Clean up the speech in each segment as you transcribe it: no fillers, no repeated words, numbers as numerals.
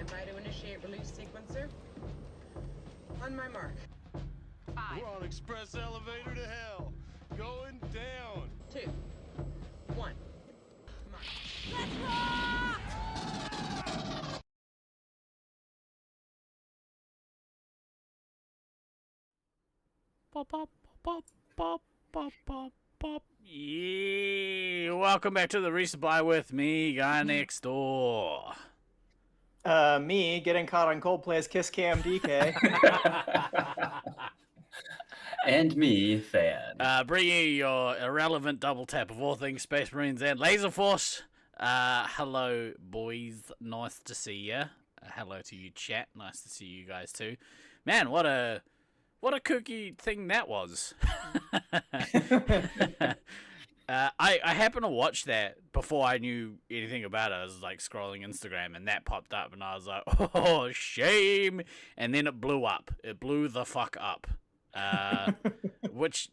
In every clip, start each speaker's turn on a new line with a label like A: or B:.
A: Stand by to initiate release sequencer. On my mark. 5.
B: We're on express elevator to hell. Going down.
A: 2. 1. Mark.
C: Let's rock!
D: Pop, pop, pop, pop, pop, pop, pop. Yeah, welcome back to the Resupply with me, guy next door.
E: Me getting caught on Coldplay's Kiss Cam DK.
F: And me, Fan.
D: Bringing you your irrelevant double tap of all things Space Marines and Laserforce. Hello, boys. Nice to see ya. Hello to you, chat. Nice to see you guys too. Man, what a kooky thing that was. I happened to watch that before I knew anything about it. I was like scrolling Instagram and that popped up and I was like, oh, shame. And then it blew up. It blew the fuck up. Which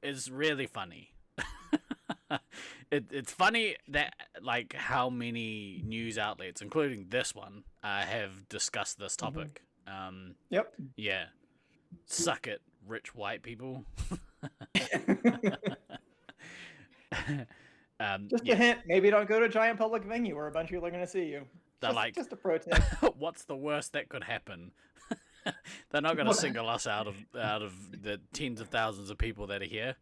D: is really funny. It's funny that like how many news outlets, including this one, have discussed this topic.
E: Yep.
D: Yeah. Suck it, rich white people.
E: Just a hint, maybe don't go to a giant public venue where a bunch of people are going to see you. Just a pro tip.
D: What's the worst that could happen? They're not going to single us out of the tens of thousands of people that are here.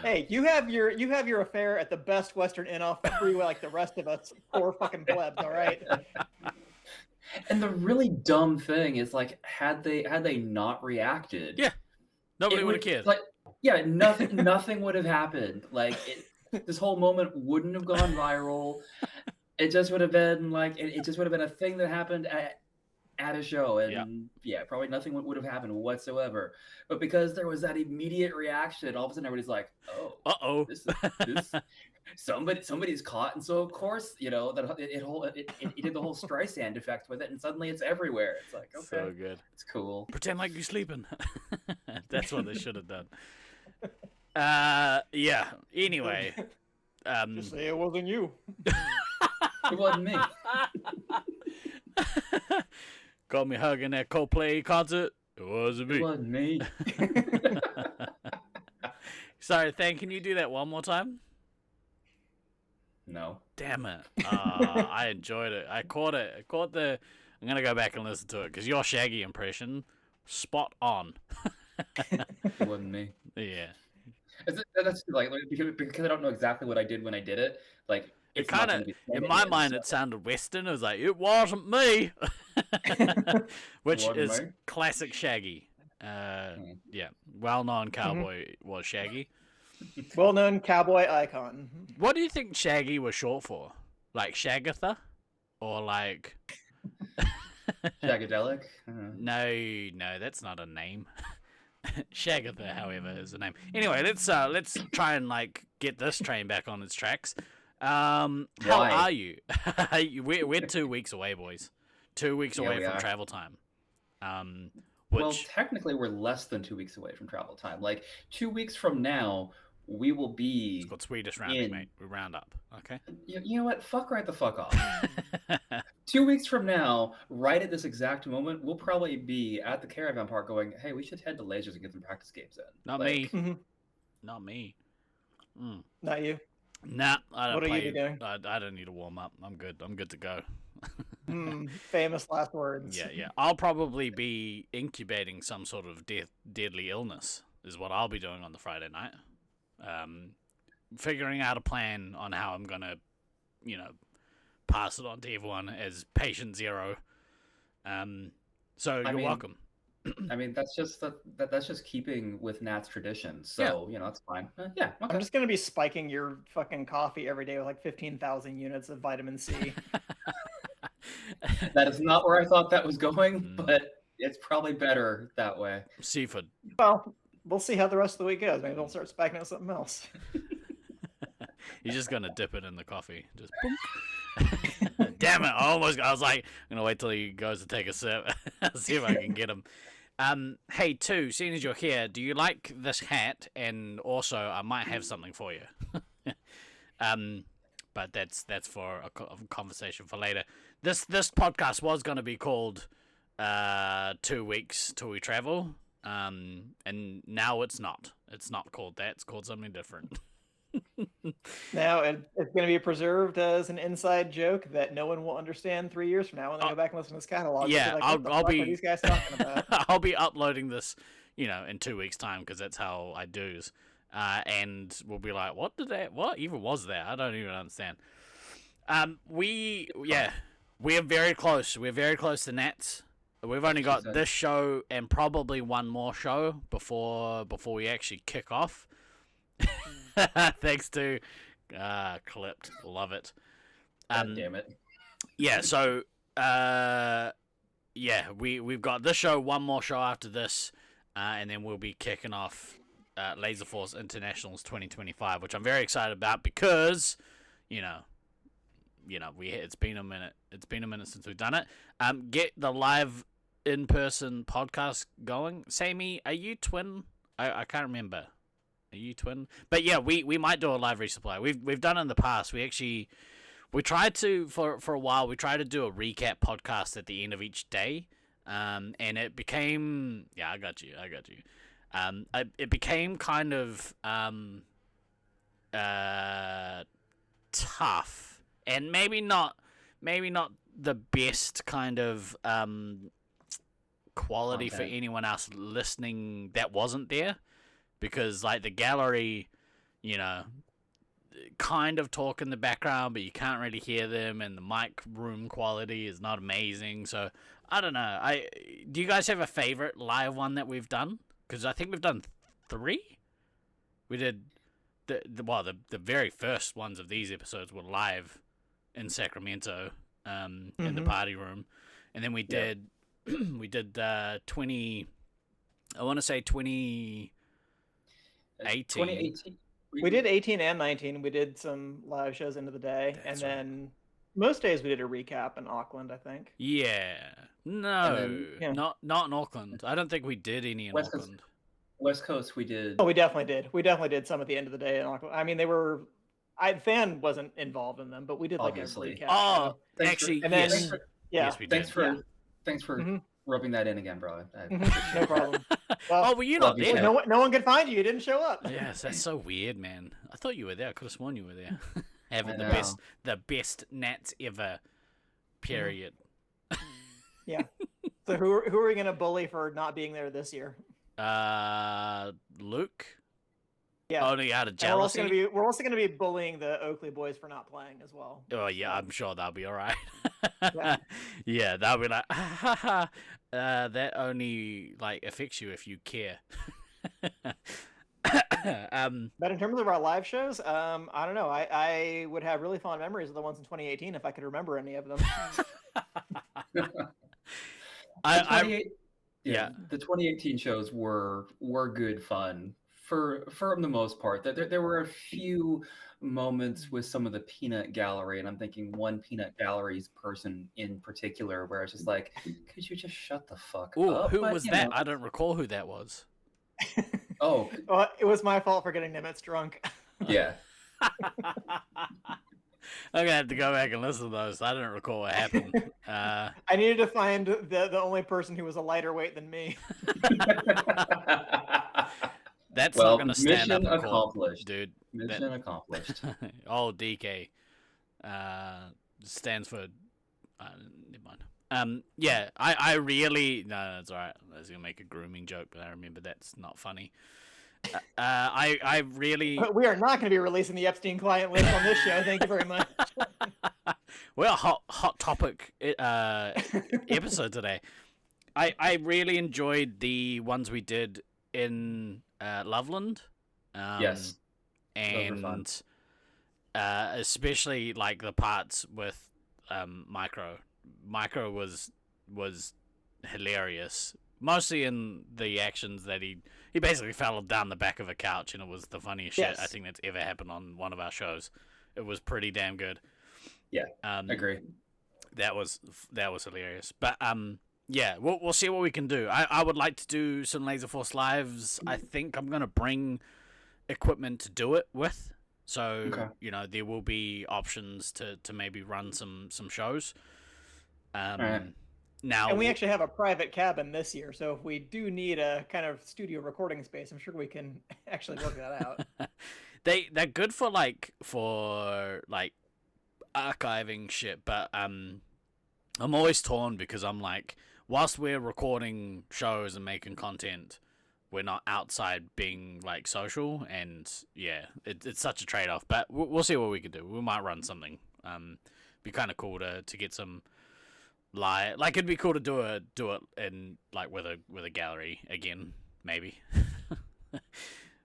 E: Hey, you have your affair at the best Western Inn off the freeway like the rest of us poor fucking plebs, all right?
F: And the really dumb thing is, like, had they not reacted,
D: Yeah, nobody would have cared.
F: Like, yeah, nothing would have happened. Like, this whole moment wouldn't have gone viral. It just would have been like it just would have been a thing that happened at a show, and probably nothing would have happened whatsoever. But because there was that immediate reaction, all of a sudden everybody's like, "Oh, this somebody's caught," and so of course, you know, that it did the whole Streisand effect with it, and suddenly it's everywhere. It's like, okay,
D: So good.
F: it's cool.
D: Pretend like you're sleeping. That's what they should have done. Yeah. Anyway,
E: Just say it wasn't you.
F: It wasn't me.
D: got me hugging that Coldplay concert. It wasn't me.
F: It wasn't me.
D: Sorry, Thang, can you do that one more time?
F: No.
D: Damn it. I enjoyed it. I caught it. I'm going to go back and listen to it because your Shaggy impression, spot on.
F: It wasn't me.
D: Yeah.
F: That's like because I don't know exactly what I did when I did it. Like,
D: It
F: it's not
D: kind
F: gonna
D: of,
F: be
D: in
F: said
D: my
F: again,
D: mind,
F: so-
D: it sounded Western. It was like, it wasn't me. Which
F: Wasn't
D: is
F: me?
D: classic Shaggy. Yeah. Well-known cowboy was Shaggy.
E: Well-known cowboy icon.
D: What do you think Shaggy was short for? Like Shagatha? Or like...
F: Shagadelic.
D: No, that's not a name. Shagatha, however, is a name. Anyway, let's try and like get this train back on its tracks. How
F: Why?
D: are you? We're 2 weeks away, boys. 2 weeks
F: Yeah,
D: away
F: we
D: from
F: are.
D: travel time.
F: Well,
D: Which
F: technically, we're less than 2 weeks away from travel time. Like 2 weeks from now, we will be.
D: it's called Swedish rounding,
F: in-
D: mate. We round up, okay?
F: You know what? Fuck right the fuck off. 2 weeks from now, right at this exact moment, we'll probably be at the caravan park going, "Hey, we should head to Lasers and get some practice games in."
D: Not
F: Like,
D: me. Not me.
E: Not you.
D: Nah, I don't
E: What are
D: play.
E: you doing?
D: I don't need a warm up. I'm good. I'm good to go.
E: Famous last words.
D: Yeah. I'll probably be incubating some sort of deadly illness is what I'll be doing on the Friday night. Figuring out a plan on how I'm gonna, pass it on to everyone as patient zero. So you're
F: mean,
D: welcome.
F: I mean, that's just keeping with Nat's tradition. So it's fine. Yeah. Okay.
E: I'm just gonna be spiking your fucking coffee every day with like 15,000 units of vitamin C.
F: That is not where I thought that was going, but it's probably better that way.
D: Seafood.
E: Well, we'll see how the rest of the week goes. Maybe we'll start spiking on something else.
D: You're just gonna dip it in the coffee. Just boom. Damn it! I was like, I'm gonna wait till he goes to take a sip. See if I can get him. Hey, seeing as you're here, do you like this hat? And also, I might have something for you. but that's for a conversation for later. This podcast was going to be called 2 weeks till we travel, and now it's not. It's not called that. It's called something different.
E: Now it's going to be preserved as an inside joke that no one will understand 3 years from now when they go back and listen to this catalog.
D: Yeah,
E: I'll be. These guys talking about?
D: I'll be uploading this, in 2 weeks' time because that's how I do. And we'll be like, what even was that? I don't even understand. We're very close. We're very close to Nats. We've only got this show and probably one more show before we actually kick off. Thanks to Clipped. Love it.
F: God damn it.
D: Yeah, so we've got this show, one more show after this, and then we'll be kicking off Laserforce Internationals 2025, which I'm very excited about because, it's been a minute. It's been a minute since we've done it. Get the live in-person podcast going. Sammy, are you twin? I can't remember. Are you twin? But yeah, we might do a live resupply. We've done it in the past. We tried to for a while. We tried to do a recap podcast at the end of each day, and it became I got you. It became kind of tough, and maybe not the best kind of quality for anyone else listening that wasn't there, because like the gallery, kind of talk in the background, but you can't really hear them, and the mic room quality is not amazing. So I don't know. Do you guys have a favorite live one that we've done? Because I think we've done 3. We did the very first ones of these episodes were live in Sacramento, in the party room, and then we did 20. I want to say 2018.
F: 2018.
E: We did 18 and 19. We did some live shows into the day, and then most days we did a recap in Auckland, I think.
D: Yeah. No, not in Auckland. I don't think we did any in Auckland.
F: West Coast, we did.
E: Oh, we definitely did. We definitely did some at the end of the day in Auckland. I mean, they were. Fan wasn't involved in them, but we did like
F: Obviously.
E: a recap.
D: Oh, actually, yes. Yes, we did.
F: Thanks for rubbing that in again, bro.
E: No problem. Well,
D: were you not there?
E: No one could find you. You didn't show up.
D: Yes, that's so weird, man. I thought you were there. I could have sworn you were there. Having the best Nats ever. Period.
E: Yeah. So who are we gonna bully for not being there this year?
D: Luke.
E: Yeah.
D: Only out of jealousy.
E: We're also gonna be bullying the Oakley boys for not playing as well.
D: Oh yeah, I'm sure that'll be all right.
E: Yeah.
D: They'll be like, that only affects you if you care.
E: But in terms of our live shows, I don't know. I would have really fond memories of the ones in 2018 if I could remember any of them.
F: The 2018 shows were good fun for the most part. There were a few moments with some of the peanut gallery, and I'm thinking one peanut gallery's person in particular, where it's just like, could you just shut the fuck up?
D: Who was that? I don't recall who that was.
F: Oh,
E: well, it was my fault for getting Nimitz drunk.
F: Yeah.
D: I'm gonna have to go back and listen to those. I don't recall what happened.
E: I needed to find the only person who was a lighter weight than me.
D: That's not gonna stand up.
F: Mission accomplished,
D: dude.
F: Mission accomplished.
D: Oh, DK stands for. Never mind. Yeah, I really no, it's all right. I was gonna make a grooming joke, but I remember that's not funny. I really.
E: We are not going to be releasing the Epstein client list on this show. Thank you very much.
D: Well, hot topic episode today. I really enjoyed the ones we did in Loveland.
F: Yes,
D: and especially the parts with Micro. Micro was hilarious. Mostly in the actions that he basically fell down the back of a couch, and it was the funniest shit I think that's ever happened on one of our shows. It was pretty damn good.
F: Yeah, agree.
D: That was hilarious. But yeah, we'll see what we can do. I would like to do some Laserforce lives. I think I'm gonna bring equipment to do it with. So
F: Okay.
D: there will be options to maybe run some shows.
F: Alright.
D: Now,
E: And we actually have a private cabin this year, so if we do need a kind of studio recording space, I'm sure we can actually work that out.
D: they're good for archiving shit, but I'm always torn because I'm like, whilst we're recording shows and making content, we're not outside being like social, and yeah, it's such a trade-off. But we'll see what we can do. We might run something. Be kind of cool to get some live. Like, it'd be cool to do it in like with a gallery again, maybe.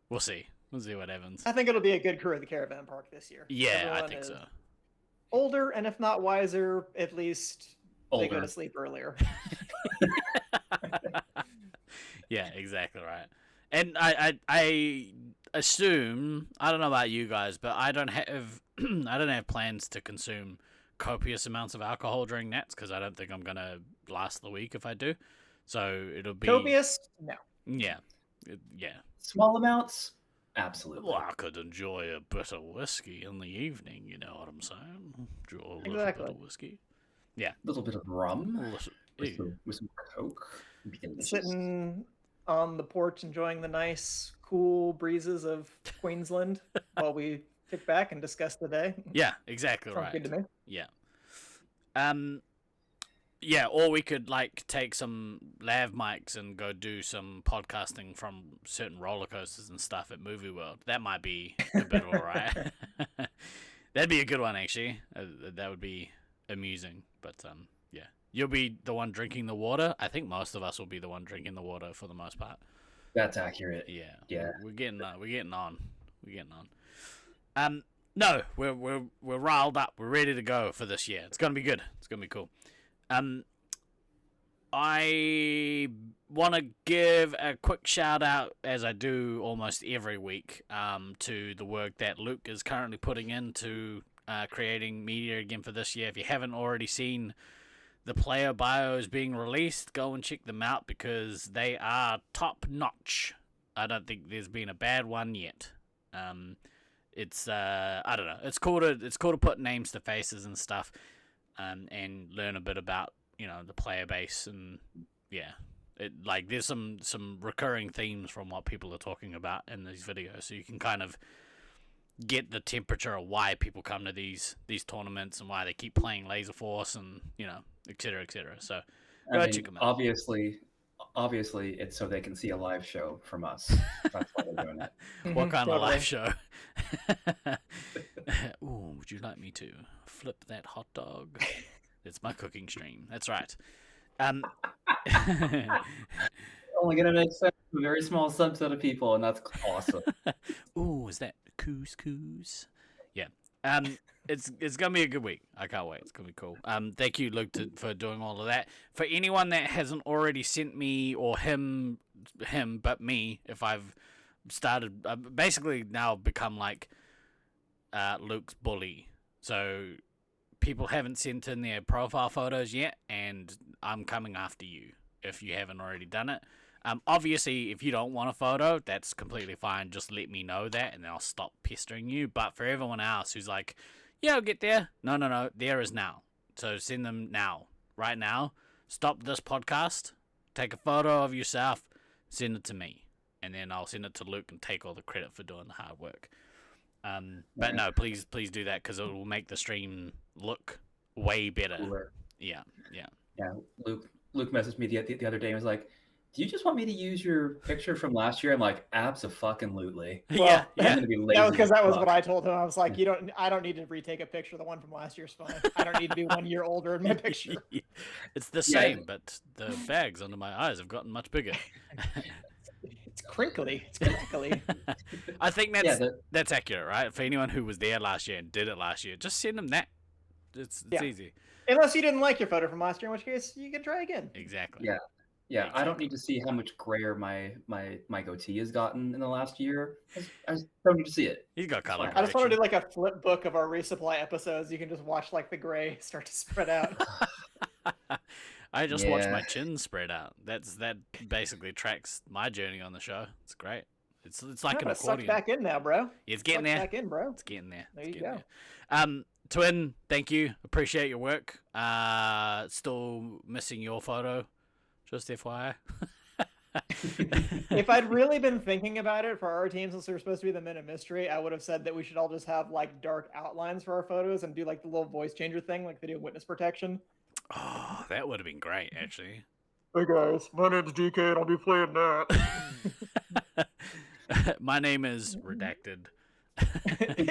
D: We'll see. We'll see what happens.
E: I think it'll be a good crew at the caravan park this year.
D: Yeah, I
E: Everyone
D: think
E: is
D: so.
E: Older, and if not wiser, at least they go
F: Older.
E: to sleep earlier.
D: Yeah, exactly right. And I assume, I don't know about you guys, but I don't have plans to consume copious amounts of alcohol during Nats, because I don't think I'm gonna last the week if I do. So it'll be
E: Copious? No.
D: Yeah,
F: Small amounts? Absolutely.
D: Well, I could enjoy a bit of whiskey in the evening. You know what I'm saying? Enjoy a little
E: Exactly.
D: bit of whiskey.
F: A little bit of rum
D: Listen,
F: with some Coke. Would be delicious.
E: Sitting on the porch enjoying the nice, cool breezes of Queensland while we kick back and discuss the day.
D: yeah, exactly
E: Sounds
D: right.
E: good to me.
D: Yeah. Yeah, or we could like take some lav mics and go do some podcasting from certain roller coasters and stuff at Movie World. That might be a bit alright. That'd be a good one, actually. That would be amusing. But yeah, you'll be the one drinking the water. I think most of us will be the one drinking the water for the most part.
F: That's accurate.
D: Yeah.
F: Yeah.
D: We're getting on. No, we're riled up. We're ready to go for this year. It's gonna be good. It's gonna be cool. I want to give a quick shout out, as I do almost every week, to the work that Luke is currently putting into creating media again for this year. If you haven't already seen the player bios being released, go and check them out because they are top notch. I don't think there's been a bad one yet. It's I don't know. It's cool to put names to faces and stuff, and learn a bit about the player base, and yeah, there's some recurring themes from what people are talking about in these videos, so you can kind of get the temperature of why people come to these tournaments and why they keep playing Laserforce, and et cetera, et cetera. So go check them out.
F: Obviously, it's so they can see a live show from us. That's why they're doing it.
D: What kind of
E: Totally.
D: live show? Ooh, would you like me to flip that hot dog? It's my cooking stream. That's right.
F: Only gonna make sense to a very small subset of people, and that's awesome.
D: Ooh, is that couscous? Yeah. It's gonna be a good week. I can't wait. It's gonna be cool. Thank you, Luke, for doing all of that. For anyone that hasn't already sent me or him, but me, if I've started, basically now become like Luke's bully. So people haven't sent in their profile photos yet, and I'm coming after you if you haven't already done it. Obviously, if you don't want a photo, that's completely fine. Just let me know that, and then I'll stop pestering you. But for everyone else who's like, yeah, I'll get there. No, there is now. So send them now. Right now. Stop this podcast. Take a photo of yourself. Send it to me. And then I'll send it to Luke and take all the credit for doing the hard work. But no, please do that, because it will make the stream look way better.
F: Cooler.
D: Yeah.
F: Yeah, Luke messaged me the other day and was like, "Do you just want me to use your picture from last year?" I'm like, "Abso-fucking-lutely."
D: Yeah.
F: I'm gonna be lazy.
E: That was because that was
F: as
E: what
F: fuck.
E: I told him. I was like, I don't need to retake a picture. The one from last year's fine. I don't need to be 1 year older in my picture.
D: It's the same, but the bags under my eyes have gotten much bigger.
E: It's crinkly. It's crinkly.
D: I think
F: Yeah,
D: that's accurate, right? For anyone who was there last year and did it last year, just send them that. It's
E: Yeah.
D: easy.
E: Unless you didn't like your photo from last year, in which case you can try again.
D: Exactly.
F: Yeah. Yeah, I don't need to see how much grayer my goatee has gotten in the last year. I just don't need to see it.
D: He's got color.
E: I just want to do
D: correction.
E: like a flip book of our resupply episodes. You can just watch like the gray start to spread out.
D: I just watched
F: Yeah.
D: my chin spread out. That basically tracks my journey on the show. It's great. It's like an
E: Sucked
D: accordion.
E: back in now, bro.
D: It's getting
E: Sucked
D: there.
E: back in, bro.
D: It's getting there.
E: There
D: It's
E: you
D: getting
E: go.
D: there. Twin, thank you. Appreciate your work. Still missing your photo. Just FYI.
E: If I'd really been thinking about it for our team, since we were supposed to be the Men of Mystery, I would have said that we should all just have like dark outlines for our photos and do like the little voice changer thing, like they do witness protection.
D: Oh, that would have been great, actually.
E: Hey guys, my name's DK and I'll be playing that.
D: My name is Redacted.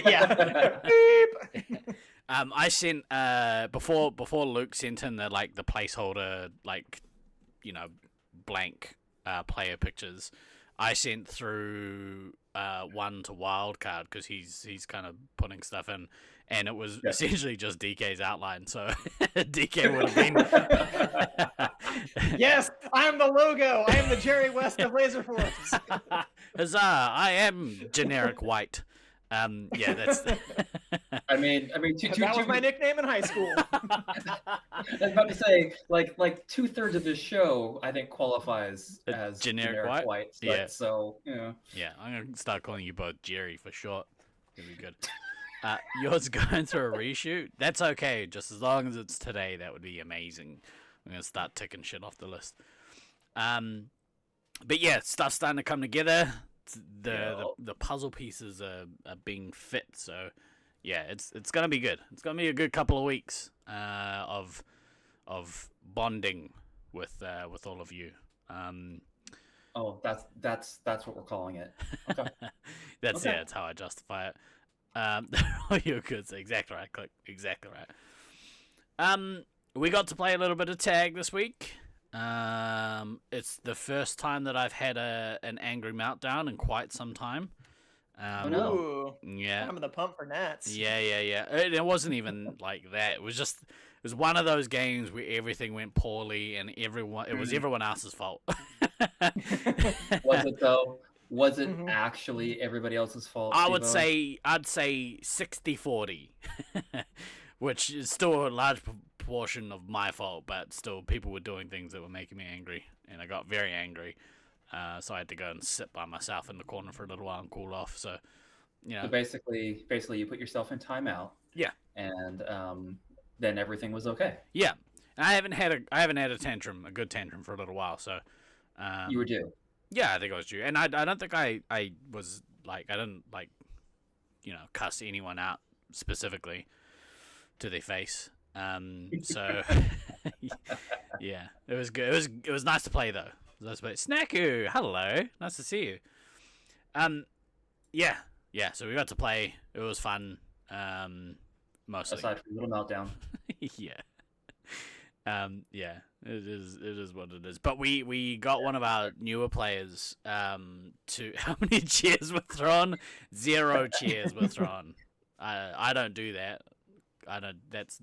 E: Yeah. Beep.
D: I sent before Luke sent in the placeholder blank player pictures. I sent through one to Wildcard because he's kind of putting stuff in, and it was essentially just DK's outline. So DK would have been.
E: Yes, I am the logo. I am the Jerry West of Laserforce.
D: Huzzah! I am generic white. Yeah, that's.
F: I mean,
E: That was my nickname in high school.
F: I was about to say, like 2/3 of this show, I think, qualifies as
D: generic white?
F: So,
D: Yeah.
F: So,
D: Yeah, I'm gonna start calling you both Jerry for short. It'll be good. Yours going through a reshoot? That's okay, just as long as it's today. That would be amazing. I'm gonna start ticking shit off the list. But yeah, stuff's starting to come together. The puzzle pieces are being fit, so yeah, it's gonna be good. It's gonna be a good couple of weeks of bonding with all of you.
F: Oh, that's what we're calling it. Okay.
D: That's how I justify it. You're good. Exactly right. Click. Exactly right. We got to play a little bit of tag this week. It's the first time that I've had an angry meltdown in quite some time.
F: Oh, no.
E: Ooh,
D: Yeah.
E: I'm in the pump for Nats.
D: Yeah. It wasn't even like that. It was one of those games where everything went poorly and it was everyone else's fault.
F: Was it though? Was it actually everybody else's fault?
D: I'd
F: Steve-O?
D: say 60-40, which is still a large portion of my fault, but still people were doing things that were making me angry, and I got very angry. So I had to go and sit by myself in the corner for a little while and cool off. So,
F: So basically, you put yourself in timeout.
D: Yeah.
F: And then everything was okay.
D: Yeah. And I haven't had a tantrum, a good tantrum, for a little while. So.
F: You were due.
D: Yeah, I think I was due, and I don't think I was I didn't cuss anyone out specifically to their face. So yeah, it was good. It was nice to play though. It was nice to play. Snacku, hello, nice to see you. Yeah. So we got to play. It was fun. Mostly.
F: Aside from a little meltdown.
D: Yeah. Yeah, it is what it is. But we got one of our newer players to how many cheers were thrown? 0 cheers were thrown. I don't do that.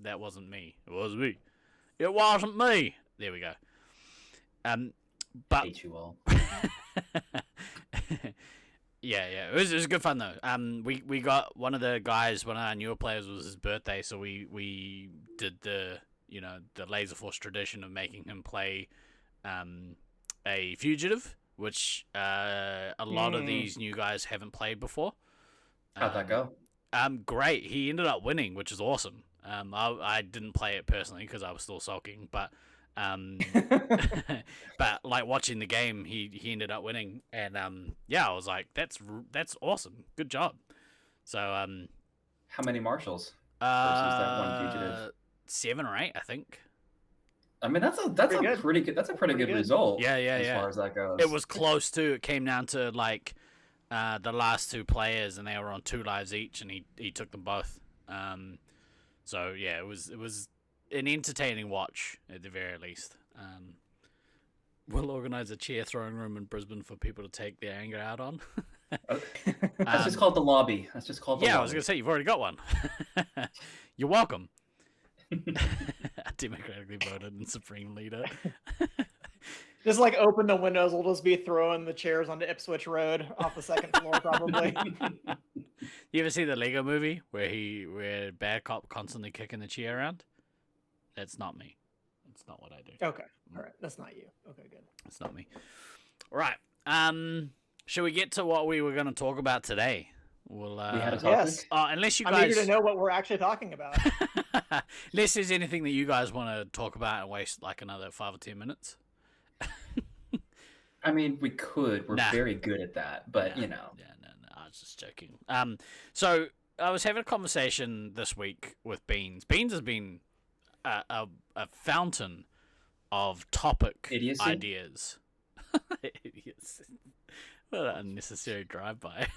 D: That wasn't me. It was me. It wasn't me. There we go. But
F: Hate you all.
D: yeah. It was good fun though. We got one of the guys, one of our newer players, was his birthday, so we did the Laserforce tradition of making him play a fugitive, which a lot of these new guys haven't played before.
F: How'd that go?
D: Great. He ended up winning, which is awesome. I didn't play it personally because I was still sulking, but but like watching the game, he ended up winning, and I was like, that's awesome, good job. So
F: how many marshals versus that one fugitive?
D: 7 or 8, I think.
F: I mean, that's a pretty good result.
D: Yeah.
F: As far as that goes,
D: it was close too. It came down to the last 2 players, and they were on 2 lives each, and he took them both. So yeah, it was an entertaining watch at the very least. We'll organise a chair throwing room in Brisbane for people to take their anger out on.
F: That's just called the lobby.
D: Lobby. I was gonna say you've already got one. You're welcome. Democratically voted and supreme leader.
E: Just open the windows. We'll just be throwing the chairs onto Ipswich Road off the 2nd floor, probably.
D: You ever see the Lego movie where bad cop constantly kicking the chair around? That's not me. That's not what I do.
E: Okay. All right. That's not you. Okay, good.
D: It's not me. All right. Should we get to what we were going to talk about today? We'll,
F: We had a topic.
E: Yes.
D: unless you
E: I'm
D: guys,
E: eager to know what we're actually talking about.
D: unless there's anything that you guys want to talk about and waste like another 5 or 10 minutes.
F: I mean, we could. We're
D: Nah.
F: very good at that, but you know.
D: Yeah, no, I was just joking. So I was having a conversation this week with Beans. Beans has been a fountain of topic
F: Idiocy?
D: ideas. Idiocy. What an unnecessary drive-by.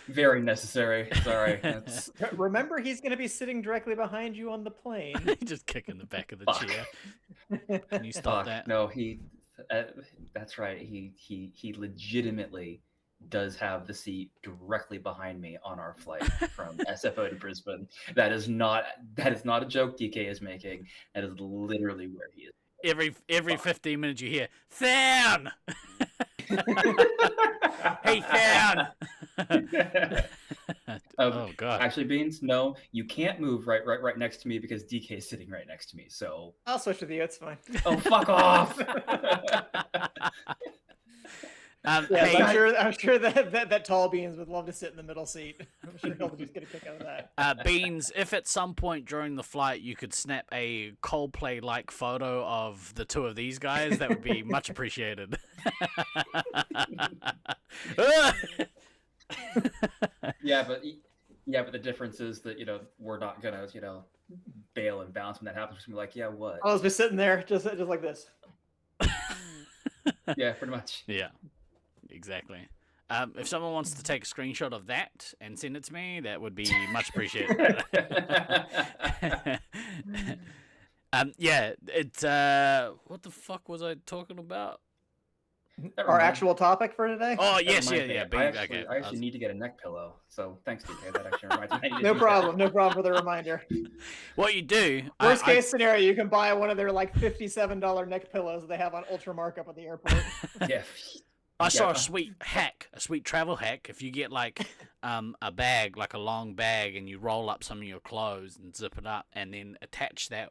F: Very necessary. Sorry. That's...
E: Remember, he's going to be sitting directly behind you on the plane.
D: Just kicking the back of the
F: Fuck.
D: chair. Can you stop
F: Fuck.
D: that?
F: No, that's right. He legitimately does have the seat directly behind me on our flight from SFO to Brisbane. That is not a joke DK is making. That is literally where he is.
D: Every 15 minutes you hear Than. Hey Than. Oh god.
F: Actually, Beans, no, you can't move right next to me because DK is sitting right next to me. So
E: I'll switch with you. It's fine.
F: oh, fuck off.
E: Yes,
D: Hey,
E: I'm sure that tall Beans would love to sit in the middle seat. I'm sure he'll just get a kick out of that.
D: Beans, if at some point during the flight you could snap a Coldplay-like photo of the two of these guys, that would be much appreciated.
F: Yeah, but the difference is that we're not gonna bail and bounce when that happens. We're just gonna be like, yeah, what?
E: I'll just be sitting there, just like this.
F: Yeah, pretty much.
D: Yeah, exactly. If someone wants to take a screenshot of that and send it to me, that would be much appreciated. Yeah, it's what the fuck was I talking about?
E: Our actual topic for today?
D: Oh yes,
F: Never
D: yeah.
F: mind, babe. I actually need to get a neck pillow. So thanks, DK. That actually reminds me. I need to
E: No
F: do
E: problem. No problem for the reminder.
D: What you do?
E: Worst case scenario, you can buy one of their like $57 neck pillows they have on ultra markup at the airport.
F: that. Yeah.
D: I saw a sweet travel hack. If you get like a bag, like a long bag, and you roll up some of your clothes and zip it up, and then attach that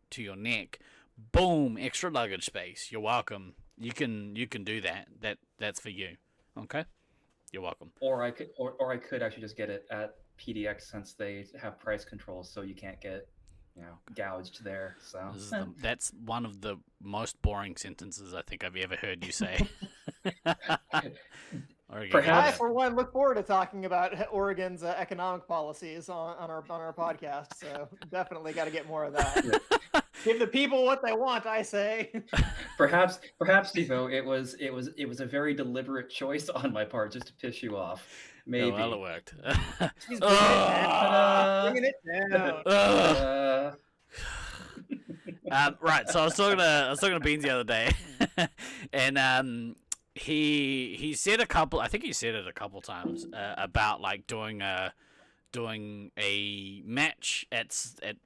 D: to your neck, boom, extra luggage space. You're welcome. You can do that. That's for you. Okay? You're welcome.
F: Or I could actually just get it at PDX since they have price controls, so you can't get gouged there. So
D: That's one of the most boring sentences I think I've ever heard you say.
E: I, for one, look forward to talking about Oregon's economic policies on our podcast. So definitely got to get more of that.
F: Yeah.
E: Give the people what they want, I say.
F: perhaps, Steve-O, it was a very deliberate choice on my part just to piss you off. Maybe.
D: Oh, well, it worked.
E: He's bringing it down.
D: Right, so I was talking to Beans the other day, and he said a couple. I think he said it a couple times about like doing a match at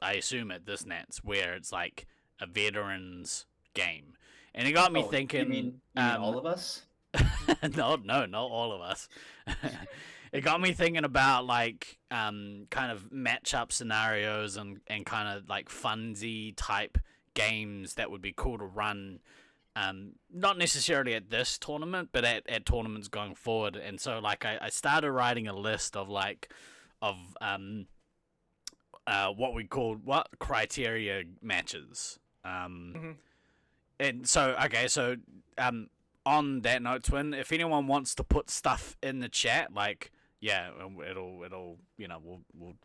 D: I assume at this Nats where it's like a veterans game, and it got me thinking.
F: You mean all of us?
D: No, not all of us. It got me thinking about like kind of matchup scenarios and kind of like funsy type games that would be cool to run. Not necessarily at this tournament, but at tournaments going forward. And so like I started writing a list of like what we called criteria matches. And so on that note, Twin, if anyone wants to put stuff in the chat, like it'll we'll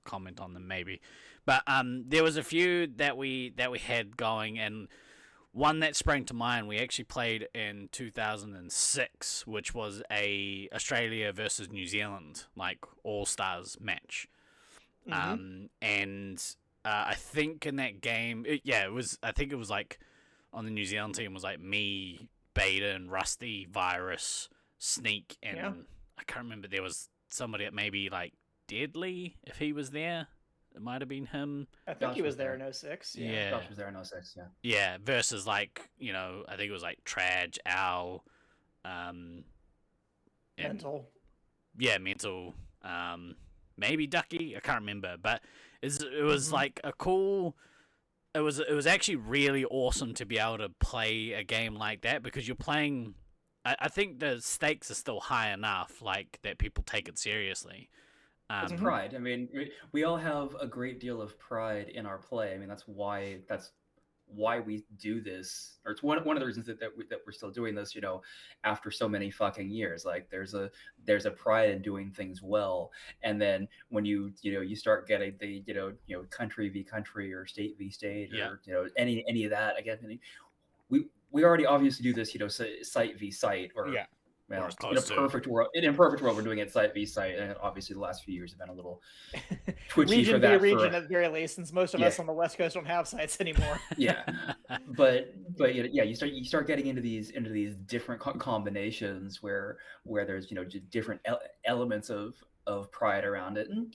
D: comment on them maybe. But there was a few that we had going, and one that sprang to mind, we actually played in 2006, which was a Australia versus New Zealand like all-stars match. And I think in that game, it was like on the New Zealand team was like me, Beta, and Rusty, Virus, Sneak, and I can't remember, there was somebody that maybe like Deadly, if he was there. It might have been him.
E: I think he was there in 06.
D: Yeah.
F: Josh was there in 06, yeah.
D: Yeah, versus like, I think it was like Traj, Owl,
E: Mental.
D: Yeah, Mental. Maybe Ducky. I can't remember, but it was like a cool. It was actually really awesome to be able to play a game like that because you're playing I think the stakes are still high enough, like that people take it seriously.
F: It's pride. I mean, we all have a great deal of pride in our play. I mean, that's why we do this, or it's one of the reasons that we're still doing this, you know, after so many fucking years. Like there's a pride in doing things well, and then when you start getting the country v country or state v state or any of that again. I mean, we already obviously do this, site v site or well, in a perfect world, we're doing it site v site, and obviously the last few years have been a little twitchy
E: region
F: for that.
E: Region at the very least, since most of us on the West Coast don't have sites anymore.
F: Yeah, but you start getting into these different combinations where there's different elements of pride around it, and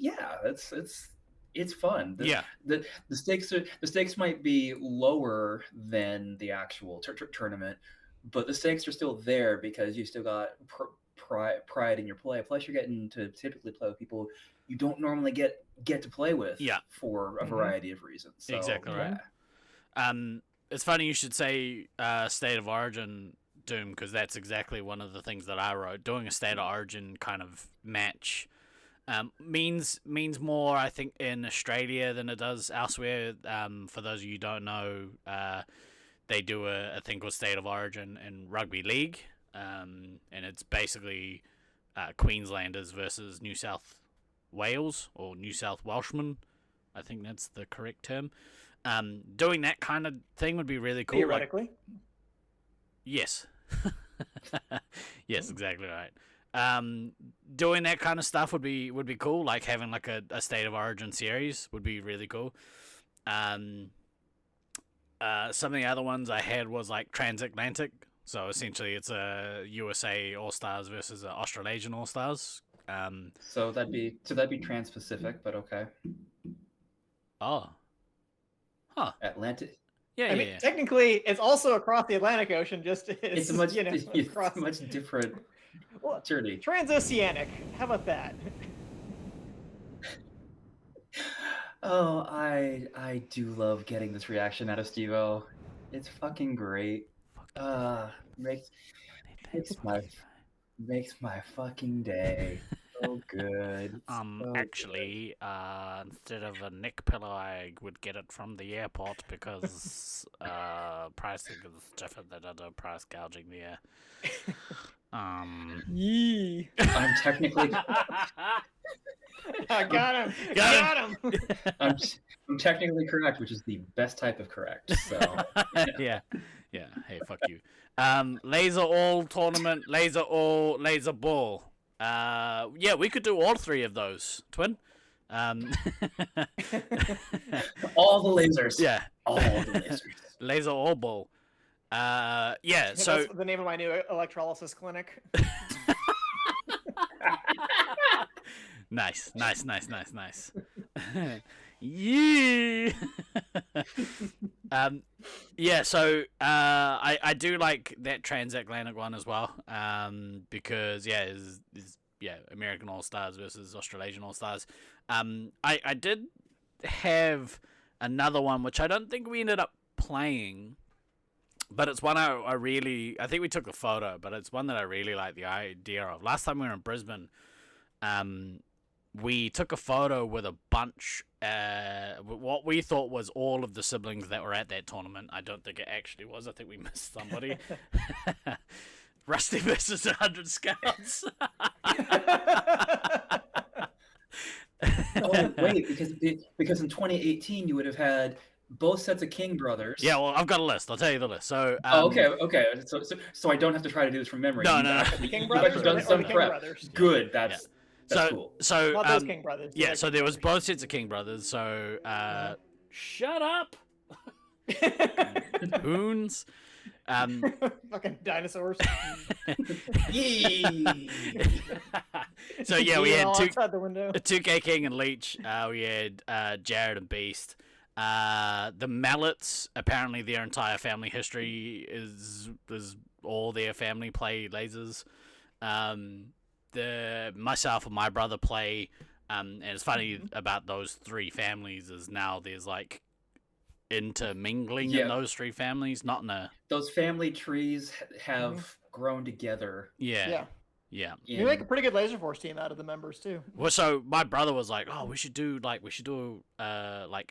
F: it's fun. The stakes might be lower than the actual tournament, but the stakes are still there because you still got pride in your play. Plus, you're getting to typically play with people you don't normally get to play with for a variety of reasons. So,
D: exactly right. It's funny you should say State of Origin, Doom, because that's exactly one of the things that I wrote. Doing a State of Origin kind of match means more, I think, in Australia than it does elsewhere. For those of you who don't know, they do a thing called State of Origin in rugby league, and it's basically Queenslanders versus New South Wales or New South Welshmen. I think that's the correct term. Doing that kind of thing would be really cool.
E: Theoretically.
D: Yes. Yes, exactly right. Doing that kind of stuff would be cool. Like having like a State of Origin series would be really cool. Some of the other ones I had was like transatlantic. So essentially it's a USA All-Stars versus a Australasian All-Stars.
F: So that'd be trans-Pacific, but okay.
D: Oh. Huh.
F: Atlantic.
D: Yeah,
E: I mean, technically, it's also across the Atlantic Ocean. It's
F: a much different journey.
E: Transoceanic. How about that?
F: Oh, I do love getting this reaction out of Steve-O. It's fucking great. Makes my fucking day. So good.
D: Actually, instead of a neck pillow, I would get it from the airport because pricing is different than other price gouging there.
E: Yee.
F: I'm technically.
E: I got him.
F: I'm technically correct, which is the best type of correct. So
D: yeah. Hey, fuck you. Laser all tournament, laser ball. We could do all three of those, Twin.
F: all the lasers.
D: Yeah.
F: All the lasers.
D: Laser all ball. So
E: that's the name of my new electrolysis clinic.
D: Nice. Yeah. So I do like that transatlantic one as well. Because is American All-Stars versus Australasian All-Stars. I did have another one which I don't think we ended up playing, but it's one I think we took a photo, but it's one that I really like the idea of. Last time we were in Brisbane, we took a photo with a bunch, what we thought was all of the siblings that were at that tournament. I don't think it actually was. I think we missed somebody. Rusty versus 100 Scouts.
F: Oh, wait, because in 2018 you would have had both sets of King brothers.
D: Yeah, well, I've got a list. I'll tell you the list. So,
F: okay. So I don't have to try to do this from memory.
D: No.
E: King brothers.
F: Done some prep.
E: Brothers.
F: Good. That's cool.
D: So
E: not those King brothers.
D: Yeah. So there was both sets of King brothers. So shut up, hoons.
E: Fucking dinosaurs.
D: So yeah, we had
E: outside the window.
D: 2K King and Leech. We had Jared and Beast. The Mallets, apparently their entire family history is all their family play lasers. Myself and my brother play, and it's funny about those three families is now there's like intermingling in those three families, not in a...
F: Those family trees have grown together.
D: Yeah.
E: You make a pretty good Laserforce team out of the members too.
D: Well, so my brother was like, "Oh, we should do like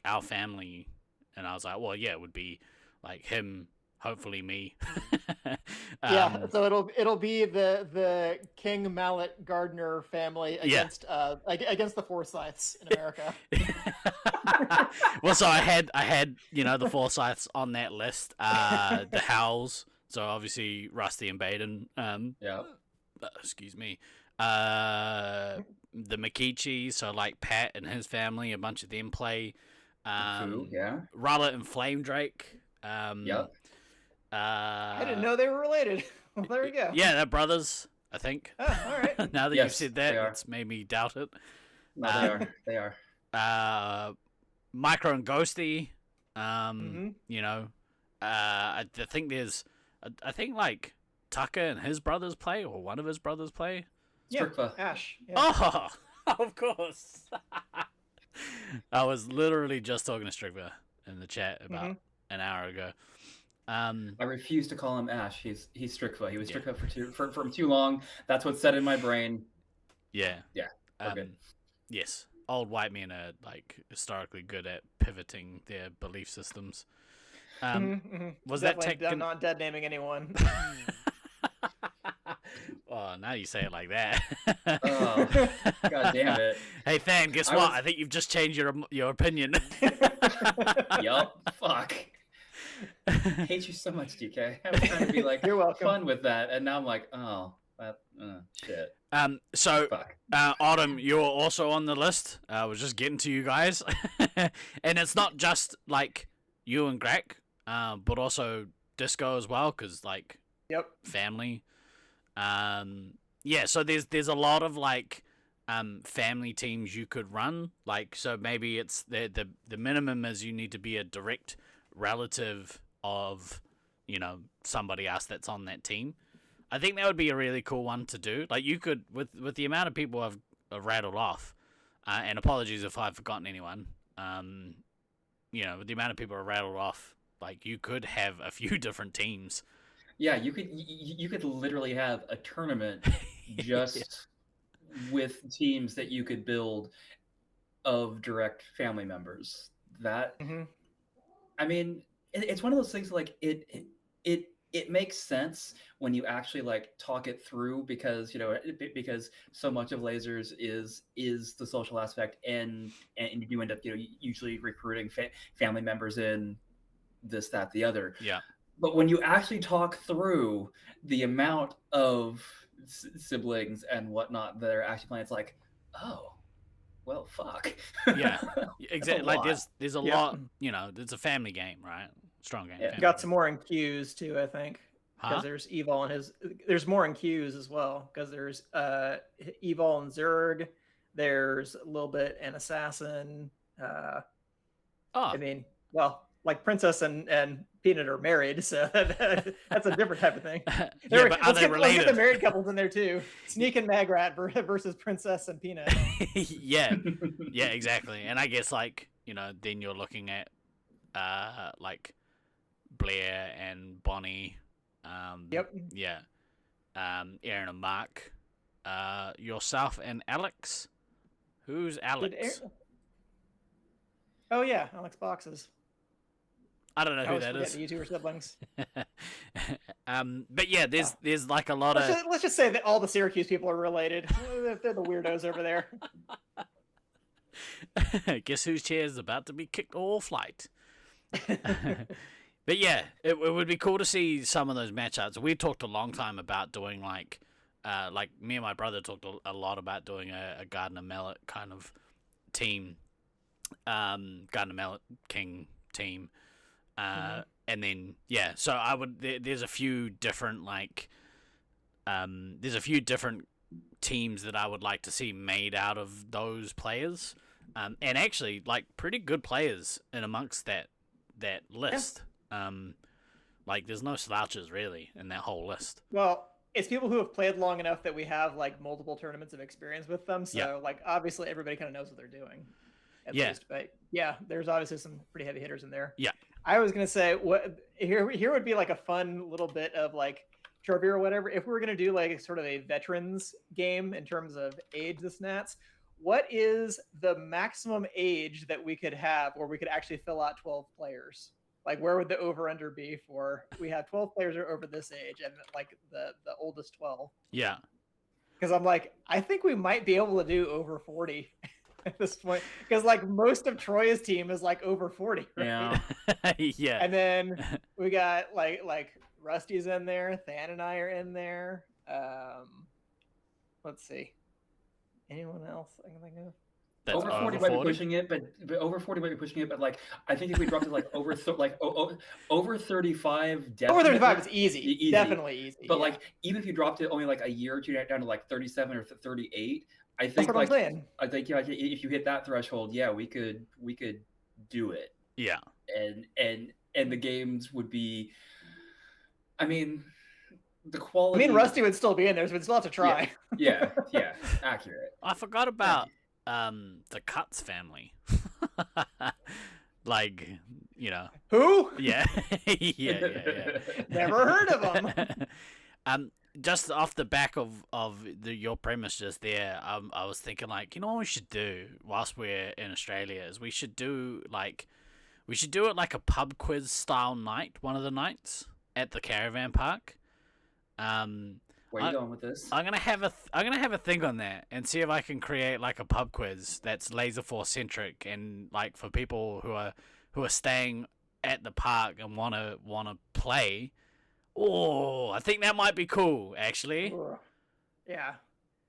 D: our family," and I was like, "Well, yeah, it would be like him, hopefully me."
E: So it'll be the King Mallet Gardner family against the Forsyths in America.
D: Well, so I had the Forsyths on that list. The Howells, so obviously Rusty and Baden. Excuse me. The Mikichi, so like Pat and his family, a bunch of them play. Rullet and Flame Drake.
E: I didn't know they were related. Well, there we go.
D: Yeah, they're brothers, I think.
E: Oh, all right.
D: Now that you've said that, it's made me doubt it.
F: No, they are.
D: Micro and Ghosty. You know, I think like Tucker and his brothers play, or one of his brothers play.
F: Strickva.
E: Ash. Yeah.
D: Oh, of course. I was literally just talking to Strickva in the chat about an hour ago.
F: I refuse to call him Ash. He's Strickva. He was Strickva for too long. That's what's set in my brain.
D: Yeah.
F: We're good.
D: Yes. Old white men are like historically good at pivoting their belief systems. Was that
E: I'm not dead naming anyone.
D: Oh, now you say it like that.
F: Oh, God damn it.
D: Hey, fan, guess what? I think you've just changed your opinion.
F: Yup. Fuck. I hate you so much, DK. I was trying to be like,
E: you're welcome,
F: fun with that, and now I'm like, oh, that shit.
D: So,
F: Fuck.
D: Autumn, you're also on the list. I was just getting to you guys. And it's not just like you and Greg, but also Disco as well, because like family. So there's a lot of like family teams you could run. Like, so maybe it's the minimum is you need to be a direct relative of, you know, somebody else that's on that team. I think that would be a really cool one to do. Like, you could, with the amount of people I've rattled off, and apologies if I've forgotten anyone, you know, with the amount of people I've rattled off, like, you could have a few different teams.
F: Yeah, you could literally have a tournament just with teams that you could build of direct family members. That I mean, it's one of those things like it makes sense when you actually like talk it through, because, you know, because so much of lasers is the social aspect, and you end up, you know, usually recruiting family members in this, that, the other.
D: Yeah.
F: But when you actually talk through the amount of siblings and whatnot that are actually playing, it's like, oh, well, fuck.
D: Yeah, exactly. Like there's a lot, you know, it's a family game, right? Strong game.
E: Yeah, got some more in queues too, I think. Because there's Evol and there's more in queues as well, because there's Evol and Zerg, there's a little bit an assassin. I mean, well, like Princess and Peanut are married, so that's a different type of thing.
D: Yeah, but are they related?
E: Let's get the married couples in there too. Sneak and Magrat versus Princess and Peanut.
D: Yeah, exactly. And I guess, like, you know, then you're looking at like Blair and Bonnie. Yeah. Aaron and Mark. Yourself and Alex. Who's Alex?
E: Oh yeah, Alex Boxes.
D: I don't know who that is.
E: The YouTuber siblings.
D: But yeah, there's like a lot of.
E: Let's just say that all the Syracuse people are related. They're the weirdos over there.
D: Guess whose chair is about to be kicked all flight. But yeah, it would be cool to see some of those matchups. We talked a long time about doing like me and my brother talked a lot about doing a Gardner Mallet kind of team, Gardner Mallet King team. And then so I would there's a few different teams that I would like to see made out of those players, and actually like pretty good players in amongst that list. Like there's no slouches really in that whole list.
E: Well, it's people who have played long enough that we have like multiple tournaments of experience with them, so like obviously everybody kind of knows what they're doing at least. But yeah, there's obviously some pretty heavy hitters in there. I was gonna say, what here would be like a fun little bit of like trophy or whatever, if we were going to do like sort of a veterans game in terms of age the snats, what is the maximum age that we could have where we could actually fill out 12 players? Like, where would the over under be for we have 12 players are over this age and like the oldest 12?
D: Yeah.
E: Because I'm like, I think we might be able to do over 40 at this point. Because like most of Troy's team is like over 40, right?
F: Yeah.
D: Yeah.
E: And then we got like Rusty's in there, Than and I are in there. Let's see. Anyone else I can think of?
D: That's
F: over 40 might be pushing it, but over 40 might be pushing it. But like, I think if we dropped it like over over 35, definitely.
E: Over 35 is easy. Definitely easy.
F: But like, even if you dropped it only like a year or two down to like 37 or 38, I think
E: That's what I'm saying.
F: I think yeah, if you hit that threshold, yeah, we could do it.
D: Yeah.
F: And the games would be, I mean, the quality.
E: I mean, Rusty would still be in there, so we'd still have to try.
F: Yeah, accurate.
D: I forgot about the Cuts family. Like, you know.
E: Who?
D: Yeah. yeah.
E: Never heard of them.
D: Just off the back of your premise just there, I was thinking like, you know what we should do whilst we're in Australia is we should do it like a pub quiz style night, one of the nights at the caravan park.
F: Where are you going with this?
D: I'm gonna have a thing on that and see if I can create like a pub quiz that's Laserforce centric and like for people who are staying at the park and wanna play. Oh, I think that might be cool, actually.
E: Yeah.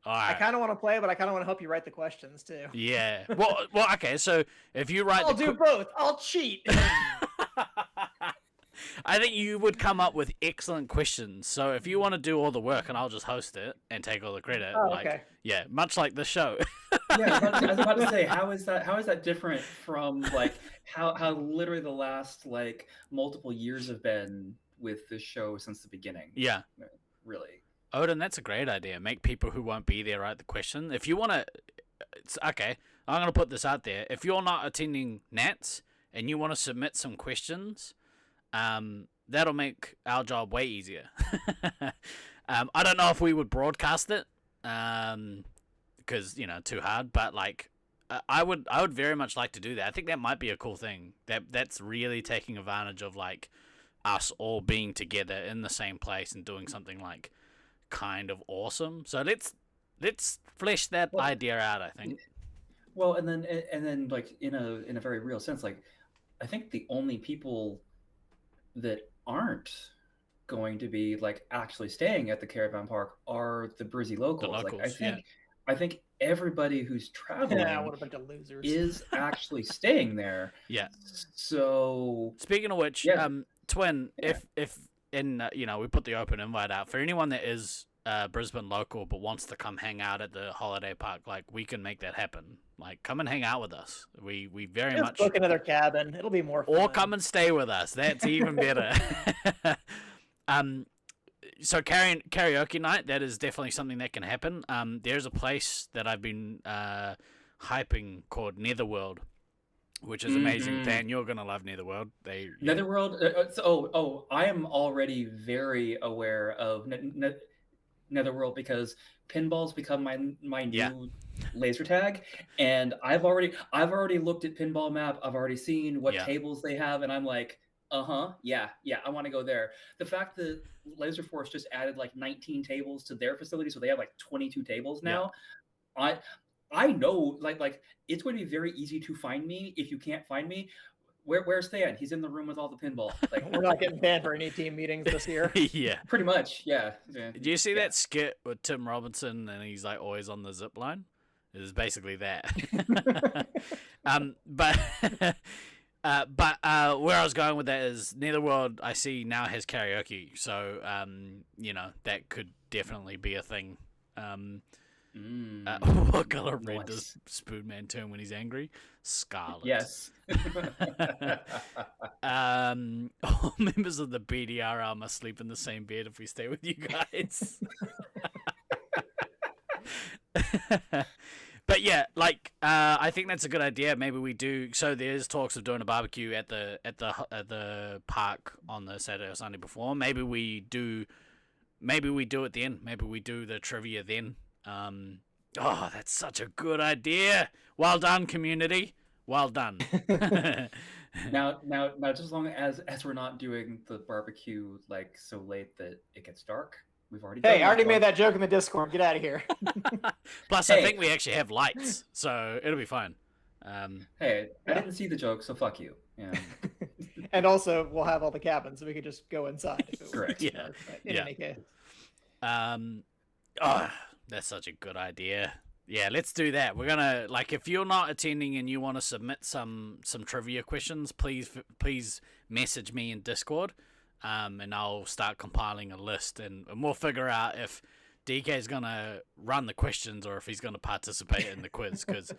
D: All right.
E: I kind of want to play, but I kind of want to help you write the questions too.
D: Yeah. Well, okay. So if you write,
E: I'll do both. I'll cheat.
D: I think you would come up with excellent questions. So if you want to do all the work and I'll just host it and take all the credit,
E: okay.
D: Yeah, much like the show.
F: Yeah, I was about to say, how is that different from like how literally the last like multiple years have been with this show since the beginning?
D: Yeah.
F: Really.
D: Odin, that's a great idea. Make people who won't be there write the question. If you want to, okay, I'm going to put this out there. If you're not attending Nats and you want to submit some questions, that'll make our job way easier. I don't know if we would broadcast it, because, you know, too hard, but like, I would very much like to do that. I think that might be a cool thing. That's really taking advantage of like us all being together in the same place and doing something like kind of awesome. So let's flesh that idea out, I think.
F: Well, and then like in a very real sense, like I think the only people that aren't going to be like actually staying at the caravan park are the Brizzy locals.
D: The locals,
F: like I think everybody who's traveling
E: what a bunch of losers.
F: is actually staying there.
D: Yeah.
F: So
D: speaking of which, Twin, if in you know, we put the open invite out for anyone that is Brisbane local but wants to come hang out at the holiday park, like we can make that happen. Like come and hang out with us. We very much
E: book another cabin. It'll be more fun.
D: Or come and stay with us. That's even better. So karaoke night, that is definitely something that can happen. There's a place that I've been hyping called Netherworld, which is amazing. Dan, you're gonna love Netherworld.
F: Netherworld. I am already very aware of Netherworld because pinball's become my new laser tag, and I've already looked at pinball map. I've already seen what tables they have, and I'm like, yeah, I want to go there. The fact that Laserforce just added like 19 tables to their facility, so they have like 22 tables now. I know like it's going to be very easy to find me if you can't find me. Where's Stan? He's in the room with all the pinball. Like
E: we're not getting banned for any team meetings this year.
D: Yeah,
F: pretty much. Yeah.
D: Do you see that skit with Tim Robinson and he's like always on the zip line? It is basically that. But where I was going with that is Netherworld, I see now has karaoke, so you know that could definitely be a thing. What color red does Spoonman turn when he's angry? Scarlet.
F: Yes.
D: All members of the BDRR must sleep in the same bed if we stay with you guys. But yeah, like I think that's a good idea. Maybe we do. So there's talks of doing a barbecue at the park on the Saturday or Sunday before. Maybe we do maybe we do it then. Maybe we do the trivia then. Oh, that's such a good idea. Well done, community. Well done.
F: Now, just as long as we're not doing the barbecue like so late that it gets dark. We've already.
E: Hey, I already made that joke in the Discord. Get out of here.
D: Plus, I think we actually have lights, so it'll be fine.
F: Hey, I didn't see the joke, so fuck you. Yeah.
E: And also, we'll have all the cabins, so we could just go inside. If it
F: Correct.
E: was
D: Yeah.
E: dark, but in any case.
D: Oh, that's such a good idea. Yeah, let's do that. We're gonna if you're not attending and you want to submit some trivia questions, please message me in Discord, and I'll start compiling a list, and we'll figure out if DK's gonna run the questions or if he's gonna participate in the quiz, because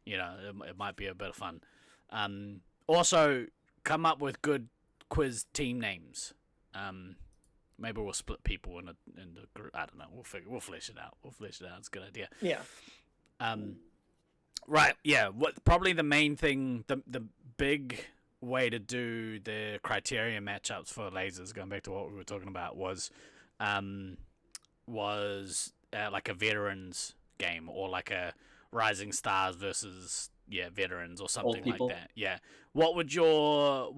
D: it might be a bit of fun. Also, come up with good quiz team names. Maybe we'll split people in the group. I don't know. We'll flesh it out. It's a good idea.
E: Yeah.
D: Right. Yeah. Probably the main thing, the big way to do the criteria matchups for lasers, going back to what we were talking about, was like a veterans game, or like a Rising Stars versus veterans or something like that. Yeah. What would your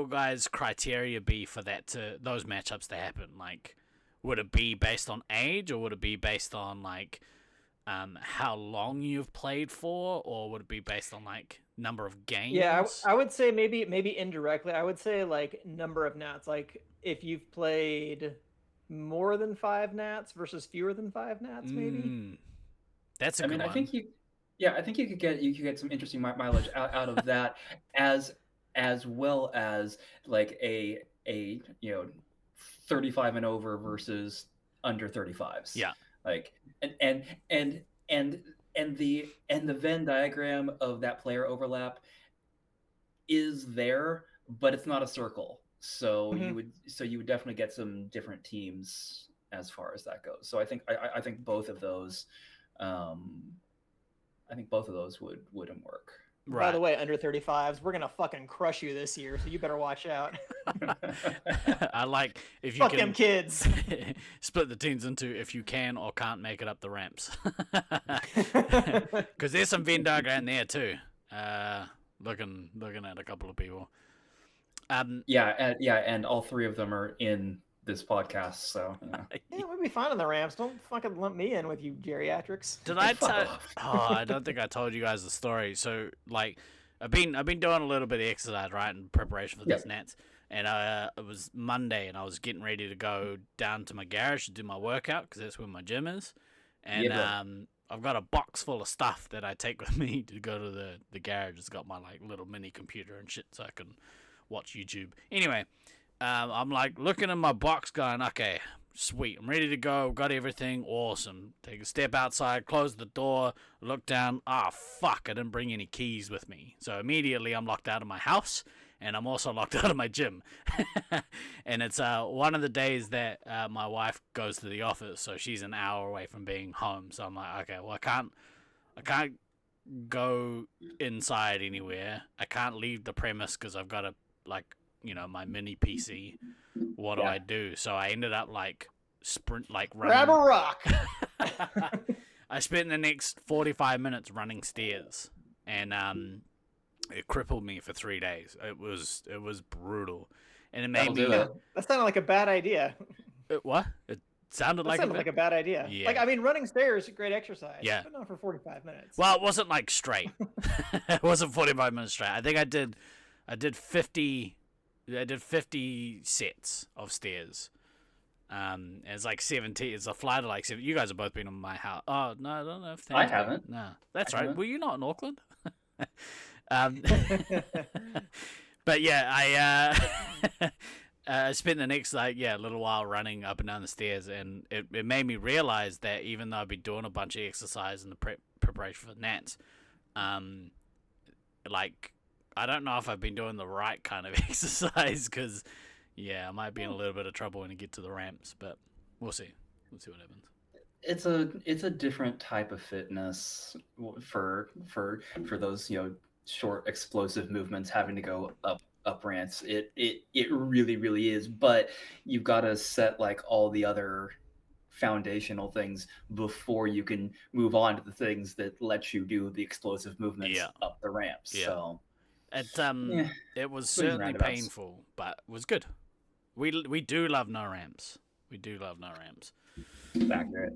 D: guys' criteria be for those matchups to happen? Like, would it be based on age, or would it be based on how long you've played for, or would it be based on number of games?
E: Yeah, I would say maybe indirectly. I would say number of nats. Like if you've played more than 5 nats versus fewer than 5 nats, maybe.
D: That's a good one.
F: I think you could get some interesting mileage out of that, as well as a 35 and over versus under 35s.
D: Yeah.
F: And the Venn diagram of that player overlap is there, but it's not a circle. So you would definitely get some different teams as far as that goes. So I think both of those wouldn't work.
D: Right.
E: By the way, under 35s, we're gonna fucking crush you this year, so you better watch out.
D: I like if you
E: Fuck
D: can
E: them kids.
D: split the teams into if you can or can't make it up the ramps, because there's some Venn diagram there too. Looking at a couple of people.
F: And all 3 of them are in this podcast, so
E: Yeah, we'll be fine on the ramps. Don't fucking lump me in with you geriatrics.
D: Did I tell? Oh, I don't think I told you guys the story. So I've been doing a little bit of exercise, right, in preparation for this Nats, and it was Monday, and I was getting ready to go down to my garage to do my workout, because that's where my gym is, and I've got a box full of stuff that I take with me to go to the garage. It's got my little mini computer and shit, so I can watch YouTube. Anyway. I'm looking in my box going, okay, sweet, I'm ready to go, got everything, awesome. Take a step outside, close the door, look down, fuck, I didn't bring any keys with me. So immediately I'm locked out of my house, and I'm also locked out of my gym. And it's one of the days that my wife goes to the office, so she's an hour away from being home. So I'm like, okay, well, I can't go inside anywhere. I can't leave the premise because I've got to, my mini PC. What do I do? So I ended up running.
E: Grab a rock.
D: I spent the next 45 minutes running stairs, and it crippled me for 3 days. It was brutal, and it made me.
E: That sounded like a bad idea.
D: What? It sounded like
E: a bad idea.
D: Yeah.
E: Running stairs is a great exercise.
D: Yeah.
E: But not for 45 minutes.
D: Well, it wasn't straight. It wasn't 45 minutes straight. I think I did 50 sets of stairs. It's 17. It's a flight of 7. You guys have both been in my house. Oh no, I don't know if
F: I haven't.
D: No, that's right. Were you not in Auckland? But yeah, I spent the next little while running up and down the stairs, and it made me realize that even though I've been doing a bunch of exercise in the preparation for Nats, I don't know if I've been doing the right kind of exercise, because, I might be in a little bit of trouble when I get to the ramps, but we'll see. We'll see what happens.
F: It's a different type of fitness for those, short explosive movements, having to go up ramps. It really, really is, but you've got to set all the other foundational things before you can move on to the things that let you do the explosive movements up the ramps.
D: Yeah.
F: So
D: it was
F: swings and
D: certainly
F: roundabouts.
D: painful, but it was good. We do love no ramps. We do love no ramps.
F: Accurate.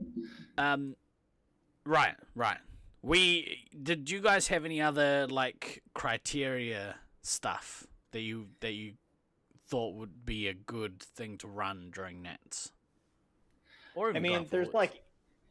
D: Right. Did you guys have any other like criteria stuff that you thought would be a good thing to run during Nats? Or even going
E: there's
D: forwards?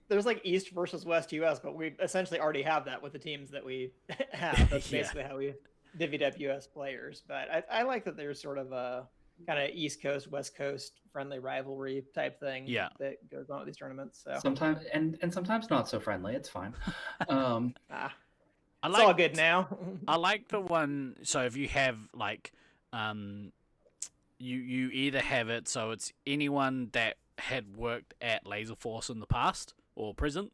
E: there's like East versus West US, but we essentially already have that with the teams that we have. That's
D: Yeah.
E: basically how we divvied up US players. But I like that there's sort of a kind of East Coast, West Coast friendly rivalry type thing that goes on with these tournaments. So
F: Sometimes and sometimes not so friendly. It's fine.
E: It's all good now.
D: I like the one. So if you have like, you either have it so it's anyone that had worked at Laserforce in the past or present,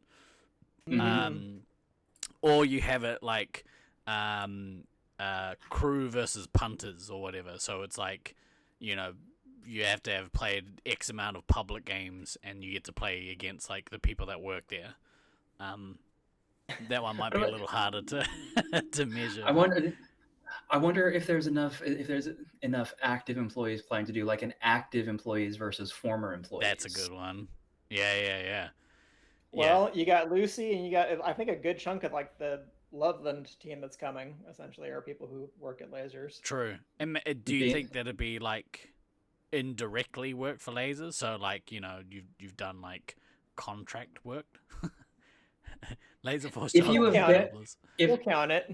D: or you have it like, crew versus punters or whatever. So it's like, you know, you have to have played X amount of public games and you get to play against like the people that work there. That one might be a little harder to to measure.
F: I wonder if there's enough active employees playing to do like an active employees versus former employees.
D: That's a good one. Yeah.
E: Well, you got Lucy, and you got, I think, a good chunk of like the Loveland team that's coming. Essentially, are people who work at Lasers.
D: True. And do you think that'd be like indirectly work for Lasers? So like, you know, you've done like contract work. Laserforce.
F: If you have
E: we'll count it.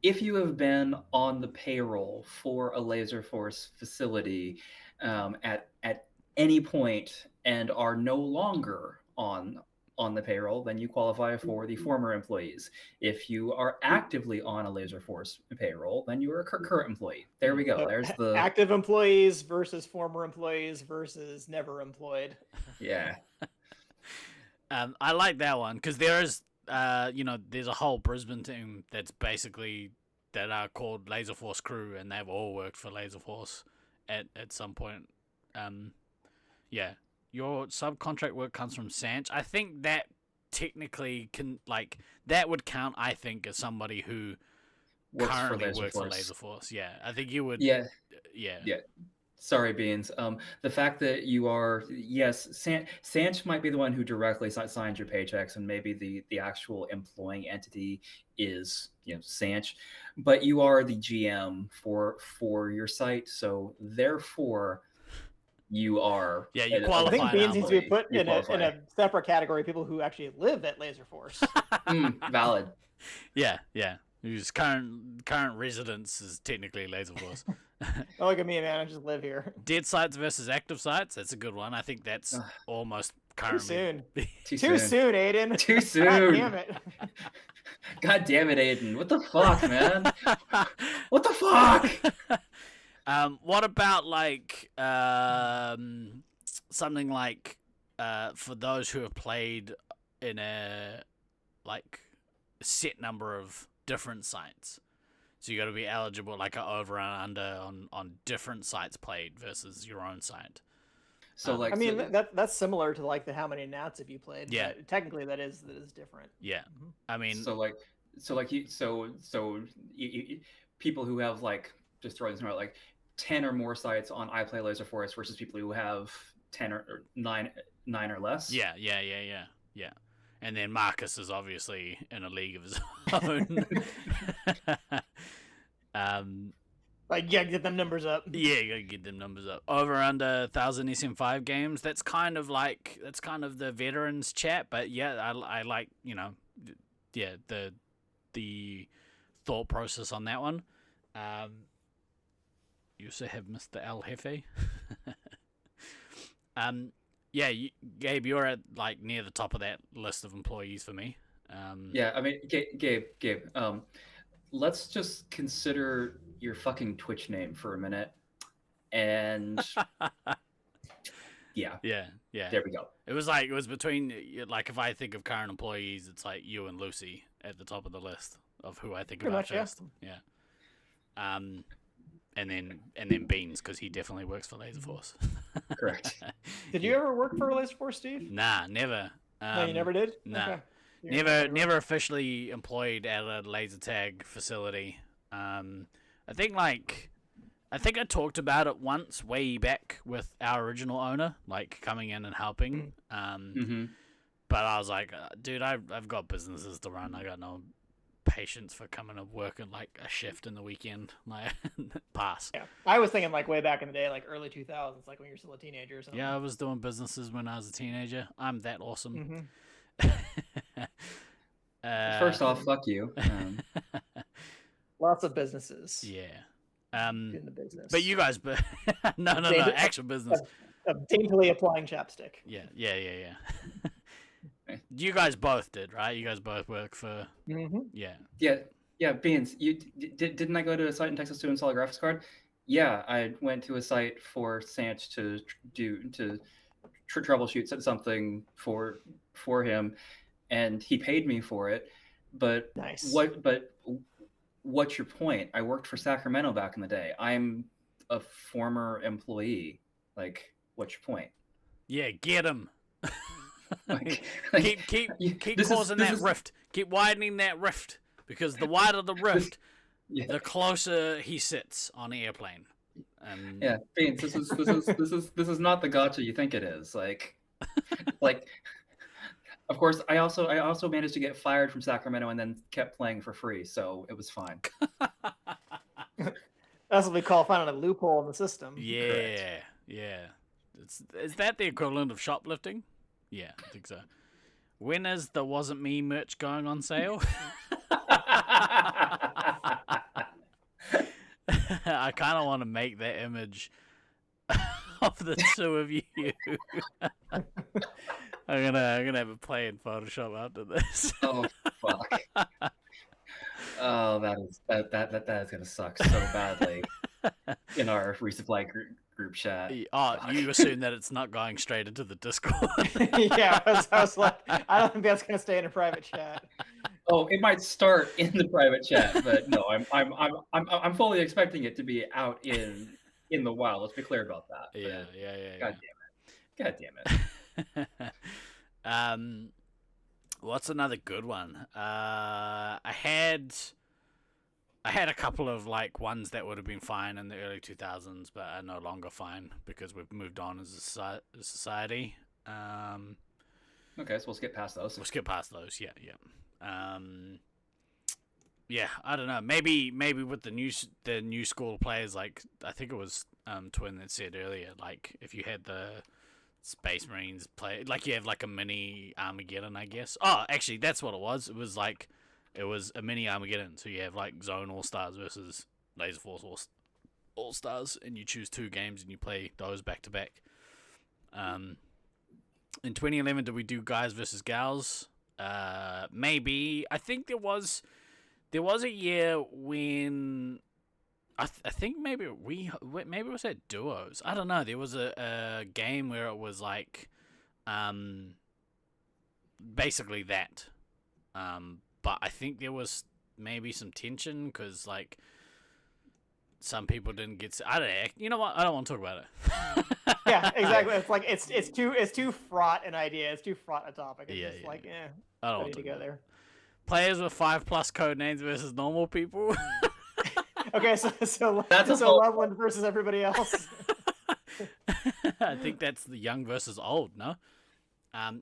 F: If you have been on the payroll for a Laserforce facility at any point and are no longer on the payroll, then you qualify for the former employees. If you are actively on a Laserforce payroll, then you are a current employee. There we go.
E: So
F: there's the
E: active employees versus former employees versus never employed.
F: Yeah.
D: I like that one because there is, you know, there's a whole Brisbane team that's basically that are called Laserforce Crew, and they've all worked for Laserforce at some point. Yeah, your subcontract work comes from Sanch. I think that technically that would count. I think as somebody who currently works for Laserforce. Yeah, I think you would.
F: Yeah.
D: Yeah.
F: Sorry, Beans. The fact that you are, yes, Sanch might be the one who directly signs your paychecks, and maybe the actual employing entity is, you know, Sanch, but you are the GM for your site, so therefore you are.
D: Yeah, you qualify.
E: I think Beans needs to be put in a separate category. People who actually live at Laserforce.
F: Valid.
D: Yeah. Whose current residence is technically Laserforce.
E: Oh, look at me, man! I just live here.
D: Dead sites versus active sites. That's a good one. I think that's almost currently
E: Too soon, Aiden.
F: Too soon.
E: God damn it.
F: God damn it, Aiden! What the fuck, man? What the fuck?
D: What about like something like for those who have played in a like set number of different sites? So you got to be eligible, like a over and under on different sites played versus your own site.
F: So like,
E: I mean, that's similar to like the how many Nats have you played?
D: Yeah.
E: But technically, that is different.
D: Yeah. I mean,
F: people who have like, just throwing this out, like 10 or more sites on I Play Laserforce versus people who have 10 or 9 or less.
D: Yeah. And then Marcus is obviously in a league of his own.
E: Like, yeah, get them numbers up.
D: Yeah, you gotta get them numbers up. Over under 1,000 SM5 games. That's kind of the veterans chat. But yeah, I like, you know, yeah, the thought process on that one. You also have Mr. El Jefe. Yeah, Gabe, you're at like near the top of that list of employees for me.
F: Yeah, I mean, Gabe, let's just consider your fucking Twitch name for a minute, and yeah, there we go.
D: It was between, like, if I think of current employees, it's like you and Lucy at the top of the list of who I think
E: Pretty
D: about
E: much,
D: first. Yeah. and then Beans, because he definitely works for Laserforce.
F: Correct.
E: Did you ever work for Laserforce, Steve?
D: Nah, never.
E: No, you never did?
D: Nah.
E: Okay. You're
D: Never officially employed at a laser tag facility. I think I talked about it once way back with our original owner, like coming in and helping. But I was like, dude, I've got businesses to run. I got no patience for coming to work in like a shift in the weekend. Like, pass.
E: Yeah, I was thinking like way back in the day, like early 2000s, like when you're still a teenager or something.
D: Yeah, I was doing businesses when I was a teenager. I'm that awesome.
F: First off, fuck you.
E: Lots of businesses.
D: Yeah.
E: In the business.
D: But you guys, no, actual business.
E: Of daintily applying chapstick.
D: Yeah. You guys both did, right? You guys both work for.
F: Yeah. Beans, you didn't I go to a site in Texas to install a graphics card? Yeah, I went to a site for Sant to troubleshoot something for him, and he paid me for it. But
E: nice.
F: What's your point? I worked for Sacramento back in the day. I'm a former employee. Like, what's your point?
D: Yeah, get him. Keep causing that rift. Keep widening that rift, because the wider the rift, the closer he sits on the airplane.
F: Yeah, Beans, this is not the gotcha you think it is. Like, of course, I also managed to get fired from Sacramento and then kept playing for free, so it was fine.
E: That's what we call finding a loophole in the system.
D: Yeah, correct. Yeah. Is that the equivalent of shoplifting? Yeah, I think so. When is the Wasn't Me merch going on sale? I kind of want to make that image of the two of you. I'm gonna have it play in Photoshop after this.
F: Oh fuck! Oh, that is gonna suck so badly in our resupply group chat.
D: Oh, you assume that it's not going straight into the Discord?
E: Yeah, I was like, I don't think that's gonna stay in a private chat.
F: Oh, it might start in the private chat, but no, I'm fully expecting it to be out in the wild. Let's be clear about that.
D: Yeah.
F: God damn it.
D: What's another good one? I had a couple of like ones that would have been fine in the early 2000s, but are no longer fine because we've moved on as a society.
F: Okay, so we'll skip past those.
D: Yeah. Yeah, I don't know. Maybe with the new school players, like I think it was Twin that said earlier, like if you had the Space Marines play, like you have like a mini Armageddon, I guess. Oh, actually, that's what it was. It was a mini Armageddon. So you have like Zone All Stars versus Laserforce All Stars, and you choose 2 games and you play those back to back. In 2011, did we do guys versus gals? Maybe. I think there was a year when I think maybe it was at duos. I don't know. There was a game where it was like basically that. But I think there was maybe some tension because like some people didn't get. I don't know. You know what? I don't want to talk about it.
E: Yeah, exactly. It's like it's too fraught an idea. It's too fraught a topic. It's just like,
D: I don't want
E: to go there.
D: Players with 5+ code names versus normal people.
E: Okay, so
F: that's
E: Loveland versus everybody else.
D: I think that's the young versus old. No,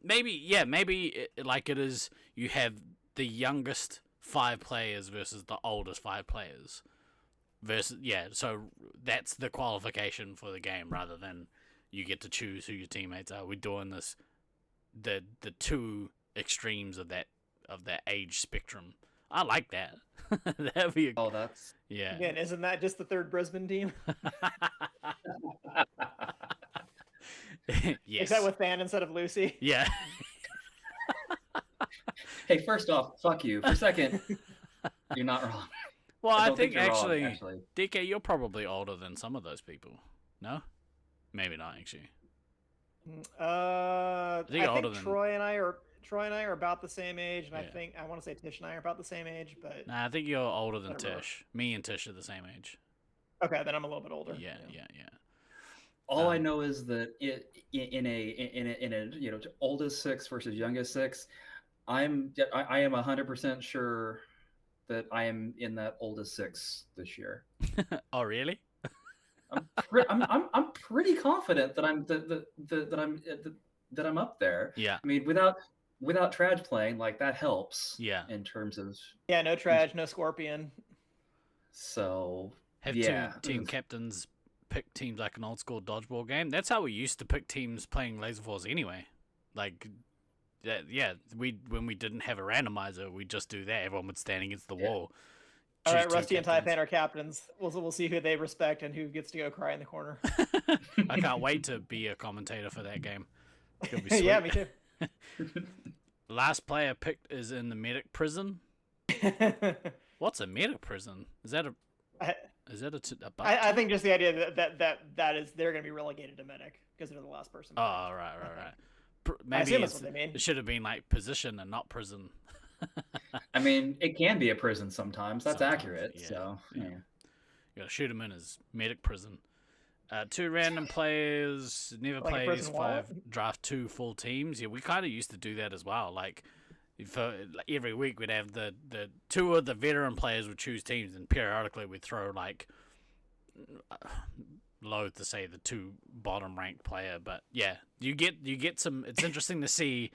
D: maybe like it is. You have the youngest 5 players versus the oldest 5 players. So that's the qualification for the game rather than you get to choose who your teammates are. We're doing this, the 2 extremes of that age spectrum. I like that. That'd be
F: that's
D: yeah.
E: Again, isn't that just the 3rd Brisbane team?
D: Yes.
E: Except with Than instead of Lucy.
D: Yeah.
F: Hey, first off, fuck you. For second, you're not wrong.
D: Well, I think
F: you're
D: actually,
F: wrong, actually,
D: DK, you're probably older than some of those people. No? Maybe not, actually.
E: I think
D: older than
E: Troy and I are about the same age, and I want to say Tish and I are about the same age, but
D: Nah, I think you're older than Tish. Me and Tish are the same age.
E: Okay, then I'm a little bit older.
D: Yeah.
F: All I know is that in a oldest 6 versus youngest 6, I am 100% sure that I am in that oldest 6 this year.
D: Oh, really?
F: I'm pretty confident that I'm up there.
D: Yeah.
F: I mean, without Traj playing, like, that helps.
D: Yeah.
F: In terms of
E: no Traj, no Scorpion.
F: So
D: have two team captains pick teams like an old school dodgeball game. That's how we used to pick teams playing Laserforce anyway. Like, when we didn't have a randomizer, we'd just do that. Everyone would stand against the wall.
E: All right, Rusty and Taipan are captains. We'll see who they respect and who gets to go cry in the corner.
D: I can't wait to be a commentator for that game. It's gonna be sweet.
E: Yeah, me too.
D: Last player picked is in the medic prison. What's a medic prison? Is that a
E: I think just the idea that is they're going to be relegated to medic because they're the last person.
D: Oh, right. Maybe
E: that's what they mean.
D: It should have been like position and not prison.
F: I mean, it can be a prison sometimes. That's accurate.
D: Yeah.
F: So
D: you gotta shoot them in as medic prison. 2 random players, never
E: Like
D: plays 5, draft 2 full teams. Yeah, we kind of used to do that as well. Like, every week we'd have the 2 of the veteran players would choose teams, and periodically we'd throw, like, loath to say the 2 bottom ranked player, but yeah, you get some. It's interesting to see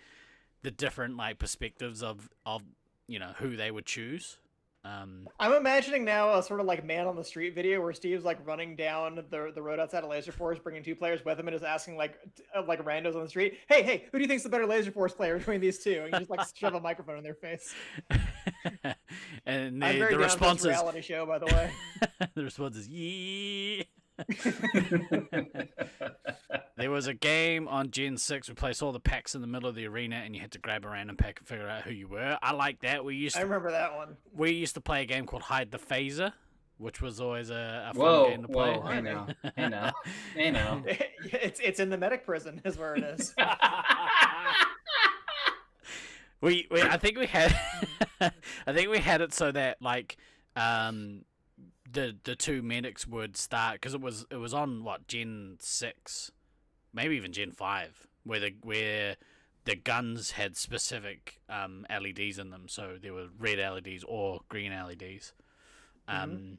D: the different, like, perspectives of who they would choose.
E: I'm imagining now a sort of like man on the street video where Steve's like running down the road outside of Laserforce, bringing 2 players with him, and is asking like randos on the street, hey, who do you think's the better Laserforce player between these 2? And you just like shove a microphone in their face.
D: And
E: I'm very
D: the
E: down
D: response
E: for this
D: is
E: reality show, by the way.
D: the response is yeah. There was a game on Gen 6. We placed all the packs in the middle of the arena, and you had to grab a random pack and figure out who you were. I like that.
E: I remember that one.
D: We used to play a game called Hide the Phaser, which was always a fun game to play.
F: Whoa, I know.
E: It's in the medic prison is where it is.
D: I think we had it so that like the 2 medics would start, because it was on what, Gen 6, maybe even Gen 5, where the guns had specific LEDs in them, so there were red LEDs or green LEDs. And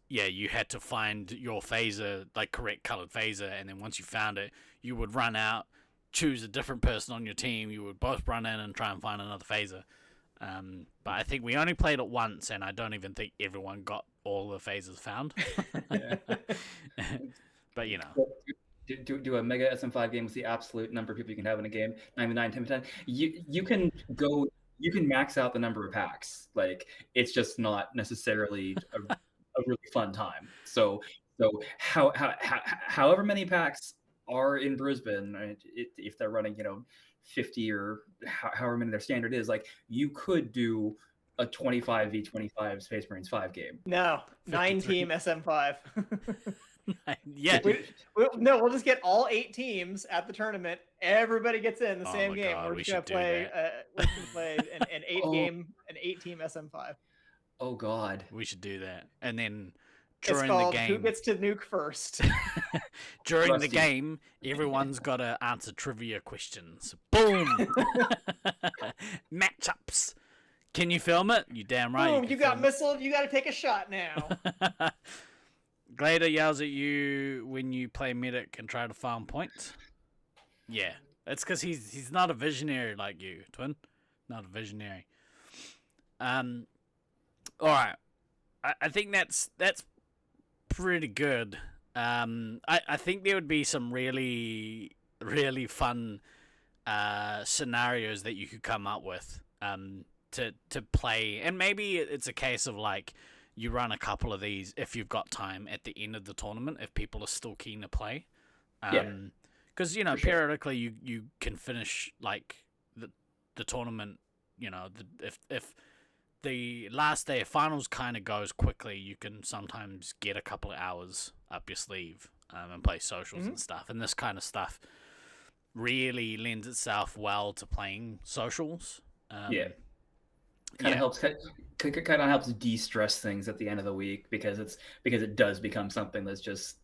D: yeah, you had to find your phaser, like correct colored phaser, and then once you found it, you would run out, choose a different person on your team, you would both run in and try and find another phaser. But I think we only played it once, and I don't even think everyone got all the phasers found. But
F: do a mega SM5 game with the absolute number of people you can have in a game, 99, 10, 10. You can max out the number of packs. Like, it's just not necessarily a really fun time. So however many packs are in Brisbane, right, if they're running 50 or however many their standard is, like, you could do a 25v25 Space Marines 5 game.
E: No, 9-team SM5.
D: Yeah.
E: We'll just get all 8 teams at the tournament. Everybody gets in the same game.
D: God,
E: we're just gonna play. We're gonna play an 8-team SM5.
F: Oh God,
D: we should do that. And then during
E: it's called
D: the game,
E: who gets to nuke first.
D: During
F: Rusty.
D: the game, everyone's got to answer trivia questions. Boom. Matchups. Can you film it? You damn right.
E: Boom! You got missile. You got to take a shot now.
D: Glader yells at you when you play medic and try to farm points. Yeah, it's because he's not a visionary like you, Twin. Not a visionary. All right. I think that's pretty good. I think there would be some really, really fun scenarios that you could come up with to play, and maybe it's a case of like you run a couple of these if you've got time at the end of the tournament if people are still keen to play. Because periodically you can finish like the tournament. If the last day of finals kind of goes quickly, you can sometimes get a couple of hours up your sleeve and play socials and stuff. And this kind of stuff really lends itself well to playing socials.
F: Kind of helps kind of helps de-stress things at the end of the week because it does become something that's just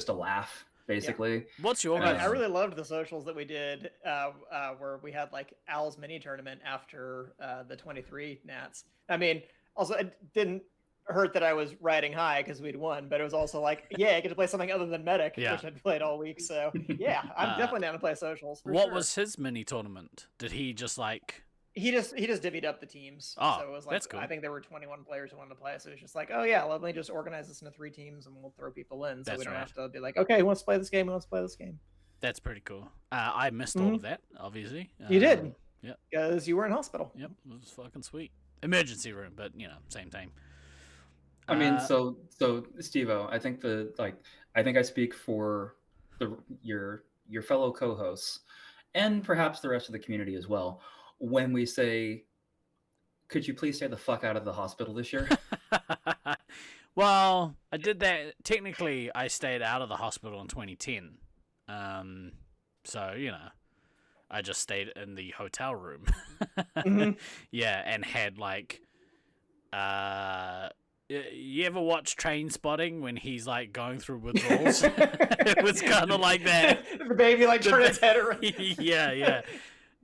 F: a laugh basically.
D: What's your
E: I really loved the socials that we did where we had like Al's mini tournament after the 23 Nats. I mean, also it didn't hurt that I was riding high because we'd won, but it was also like, yeah, I get to play something other than Medic, which I'd played all week. So yeah, I'm definitely down to play socials.
D: What was his mini tournament? Did he just like?
E: He just divvied up the teams.
D: Oh,
E: so it was like,
D: that's cool.
E: I think there were 21 players who wanted to play, so it's just like, oh yeah, let me just organize this into 3 teams and we'll throw people in, so we don't have to be like, okay, who wants to play this game? Who wants to play this game?
D: That's pretty cool. I missed all of that, obviously.
E: You did.
D: Yeah.
E: Because you were in hospital.
D: Yep, it was fucking sweet. Emergency room, but same time.
F: I mean, so Steve-O, I think I speak for your fellow co-hosts and perhaps the rest of the community as well when we say, could you please stay the fuck out of the hospital this year?
D: Well, I did that. Technically, I stayed out of the hospital in 2010. So, I just stayed in the hotel room. Yeah, and had like, you ever watch Train Spotting when he's like going through withdrawals? It was kind of like that.
E: The baby like turned its head around.
D: Yeah.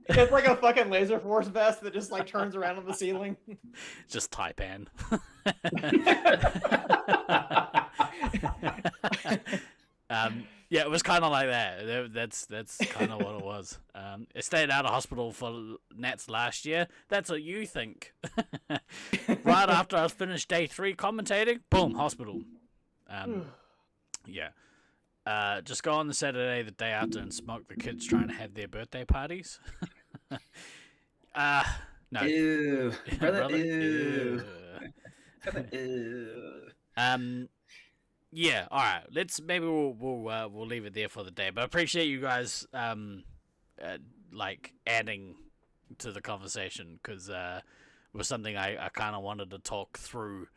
E: It's like a fucking Laserforce vest that just like turns around on the ceiling.
D: Just Taipan. Yeah, it was kind of like that. That's kind of what it was. I stayed out of hospital for Nats last year. That's what you think. Right after I finished day 3 commentating, boom, hospital. Yeah. Just go on the Saturday, the day after, and smoke the kids trying to have their birthday parties. No.
F: Ew. Brother, ew.
D: Yeah, all right. We'll leave it there for the day. But I appreciate you guys like adding to the conversation because it was something I kind of wanted to talk through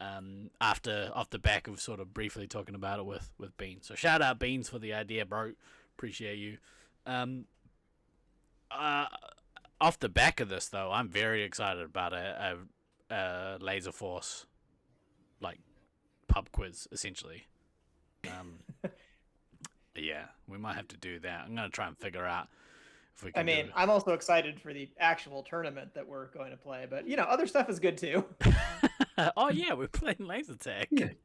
D: off the back of sort of briefly talking about it with Beans. So shout out Beans for the idea, bro. Appreciate you. Off the back of this though, I'm very excited about a Laserforce like pub quiz essentially. Yeah, we might have to do that. I'm gonna try and figure out if we can.
E: I mean, I'm also excited for the actual tournament that we're going to play, but other stuff is good too.
D: Oh yeah, we're playing laser tag.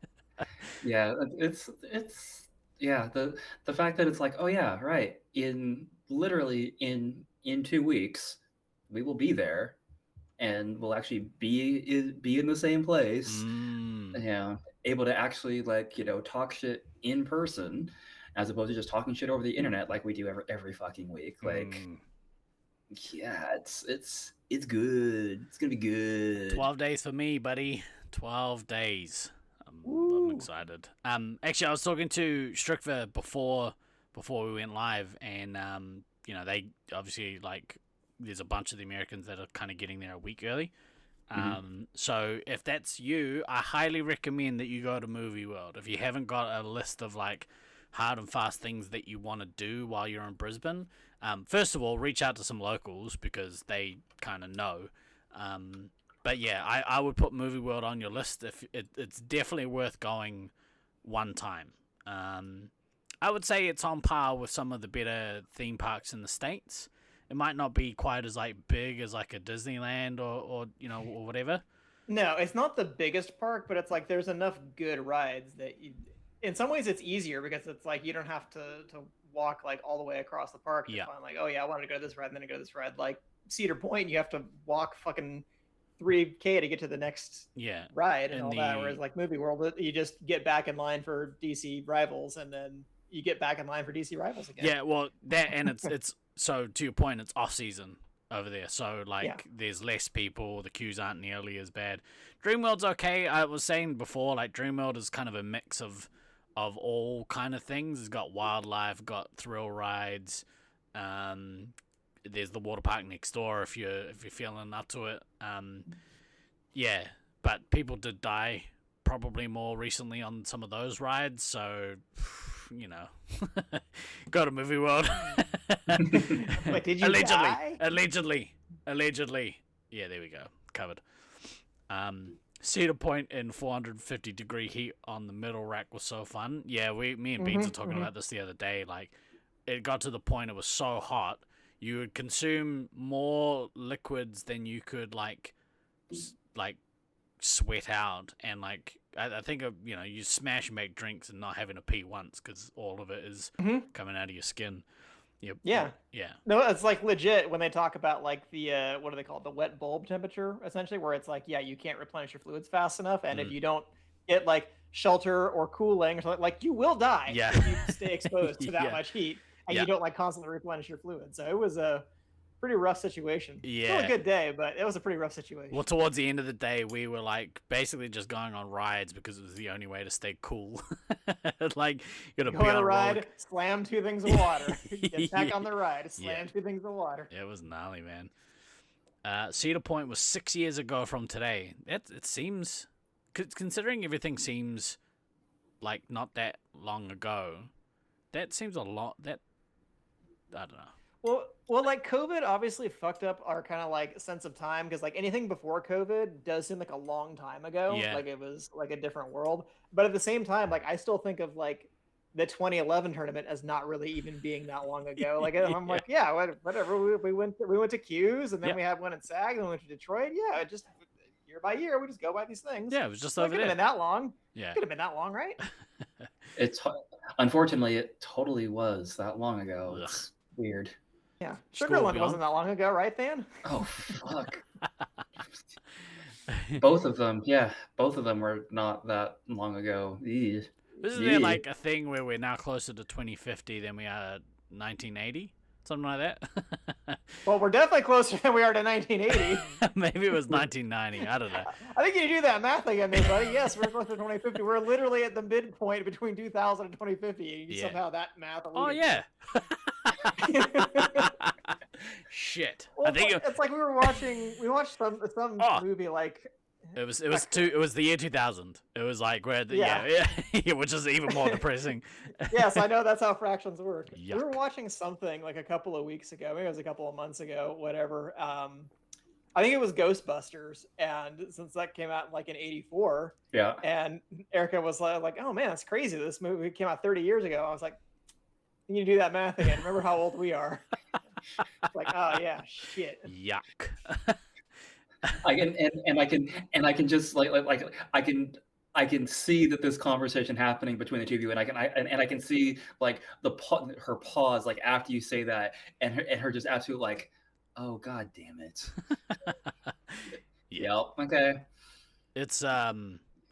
F: Yeah, it's the fact that it's like, oh yeah, right. In 2 weeks, we will be there, and we'll actually be in the same place. Yeah, able to actually talk shit in person, as opposed to just talking shit over the internet like we do every fucking week. Yeah, it's good. It's gonna be good.
D: 12 days for me, buddy. 12 days. I'm excited. Actually, I was talking to Strickver before we went live, and they obviously there's a bunch of the Americans that are kind of getting there a week early. So if that's you, I highly recommend that you go to Movie World. If you haven't got a list of hard and fast things that you want to do while you're in Brisbane, first of all, reach out to some locals because they kind of know. But yeah, I would put Movie World on your list. If it's definitely worth going one time. I would say it's on par with some of the better theme parks in the States. It might not be quite as big as a Disneyland or whatever.
E: No, it's not the biggest park, but it's there's enough good rides that in some ways it's easier because it's you don't have to walk all the way across the park to find oh yeah, I wanted to go to this ride and then I go to this ride. Cedar Point, you have to walk fucking 3K to get to the next ride and all that. Whereas Movie World, you just get back in line for DC Rivals and then you get back in line for DC Rivals again.
D: Yeah, well, that and it's so to your point, it's off season over there. So there's less people, the queues aren't nearly as bad. Dreamworld's okay. I was saying before, Dreamworld is kind of a mix of all kind of things. It's got wildlife, got thrill rides. There's the water park next door if you're feeling up to it. Yeah, but people did die probably more recently on some of those rides, so go to Movie World.
E: Wait, did you die?
D: Allegedly. Yeah, there we go. Covered. Cedar Point in 450-degree heat on the middle rack was so fun. Yeah, me and Beans were talking about this the other day. Like, it got to the point it was so hot, you would consume more liquids than you could like sweat out, and like I think you smash and make drinks and not having to pee once because all of it is coming out of your skin. Yep.
E: Yeah.
D: Yeah.
E: No, it's like legit when they talk about like the what do they call it? The wet bulb temperature, essentially, where it's like, yeah, you can't replenish your fluids fast enough, and if you don't get like shelter or cooling or something, like you will die if you stay exposed to that much heat and you don't like constantly replenish your fluids. So it was a pretty rough situation.
D: Yeah.
E: Still a good day, but it was a pretty rough situation.
D: Well, towards the end of the day, we were like basically just going on rides because it was the only way to stay cool. Like, you gotta
E: go
D: be
E: on a ride,
D: roller.
E: slam 2 things of water, get back on the ride, slam 2 things of water.
D: It was gnarly, man. Cedar Point was 6 years ago from today. It seems, considering everything seems like not that long ago, that seems a lot. That I don't know.
E: Well, like COVID obviously fucked up our kind of like sense of time, because like anything before COVID does seem like a long time ago.
D: Yeah.
E: Like it was like a different world. But at the same time, like I still think of like the 2011 tournament as not really even being that long ago. Like I'm like, yeah, whatever. We went to Q's, and then we had one in SAG, and we went to Detroit. Yeah, it just year by year we just go by these things.
D: Yeah, it was just
E: so
D: over there.
E: It could have been that long.
D: Yeah,
E: could have been that long, right?
F: Unfortunately, it totally was that long ago. It's weird.
E: Yeah, Sugarland wasn't that long ago, right, Dan?
F: Oh, fuck. Both of them were not that long ago.
D: Isn't there like a thing where we're now closer to 2050 than we are 1980? Something like that?
E: Well, we're definitely closer than we are to 1980.
D: Maybe it was 1990. I don't know.
E: I think you do that math again there, buddy. Yes, we're closer to 2050. We're literally at the midpoint between 2000 and 2050. And somehow that math.
D: Oh, yeah. Shit.
E: Well,
D: I think
E: it's like we watched some movie like
D: it was the year 2000. It was like where which is even more depressing.
E: Yes, I know that's how fractions work.
D: Yuck.
E: We were watching something like a couple of weeks ago, maybe it was a couple of months ago, whatever. I think it was Ghostbusters, and since that came out like in '84, and Erica was like, "Oh man, that's crazy! This movie came out 30 years ago." I was like, "You need to do that math again. Remember how old we are?" Like, oh yeah, shit.
D: Yuck.
F: I can just I can see that this conversation happening between the two of you, and I can see like her pause like after you say that, and her just absolute like, oh god damn it. Yep. Okay. It's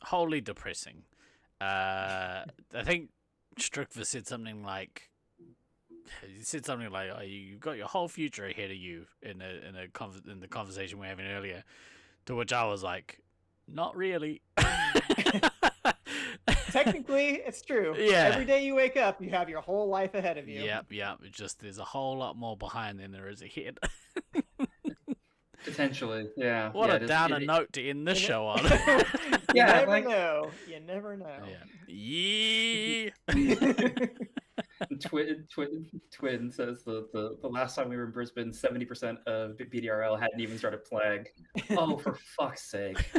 D: wholly depressing. I think Strickver said something like, "Oh, you've got your whole future ahead of you," in the conversation we were having earlier. To which I was like, "Not really."
E: Technically, it's true.
D: Yeah.
E: Every day you wake up, you have your whole life ahead of you.
D: Yep. It's just there's a whole lot more behind than there is ahead.
F: Potentially, yeah.
D: What a downer note to end this show on.
E: You never know. You never know.
D: Yeah.
F: Twin says the last time we were in Brisbane, 70% of BDRL hadn't even started playing. Oh, for fuck's sake!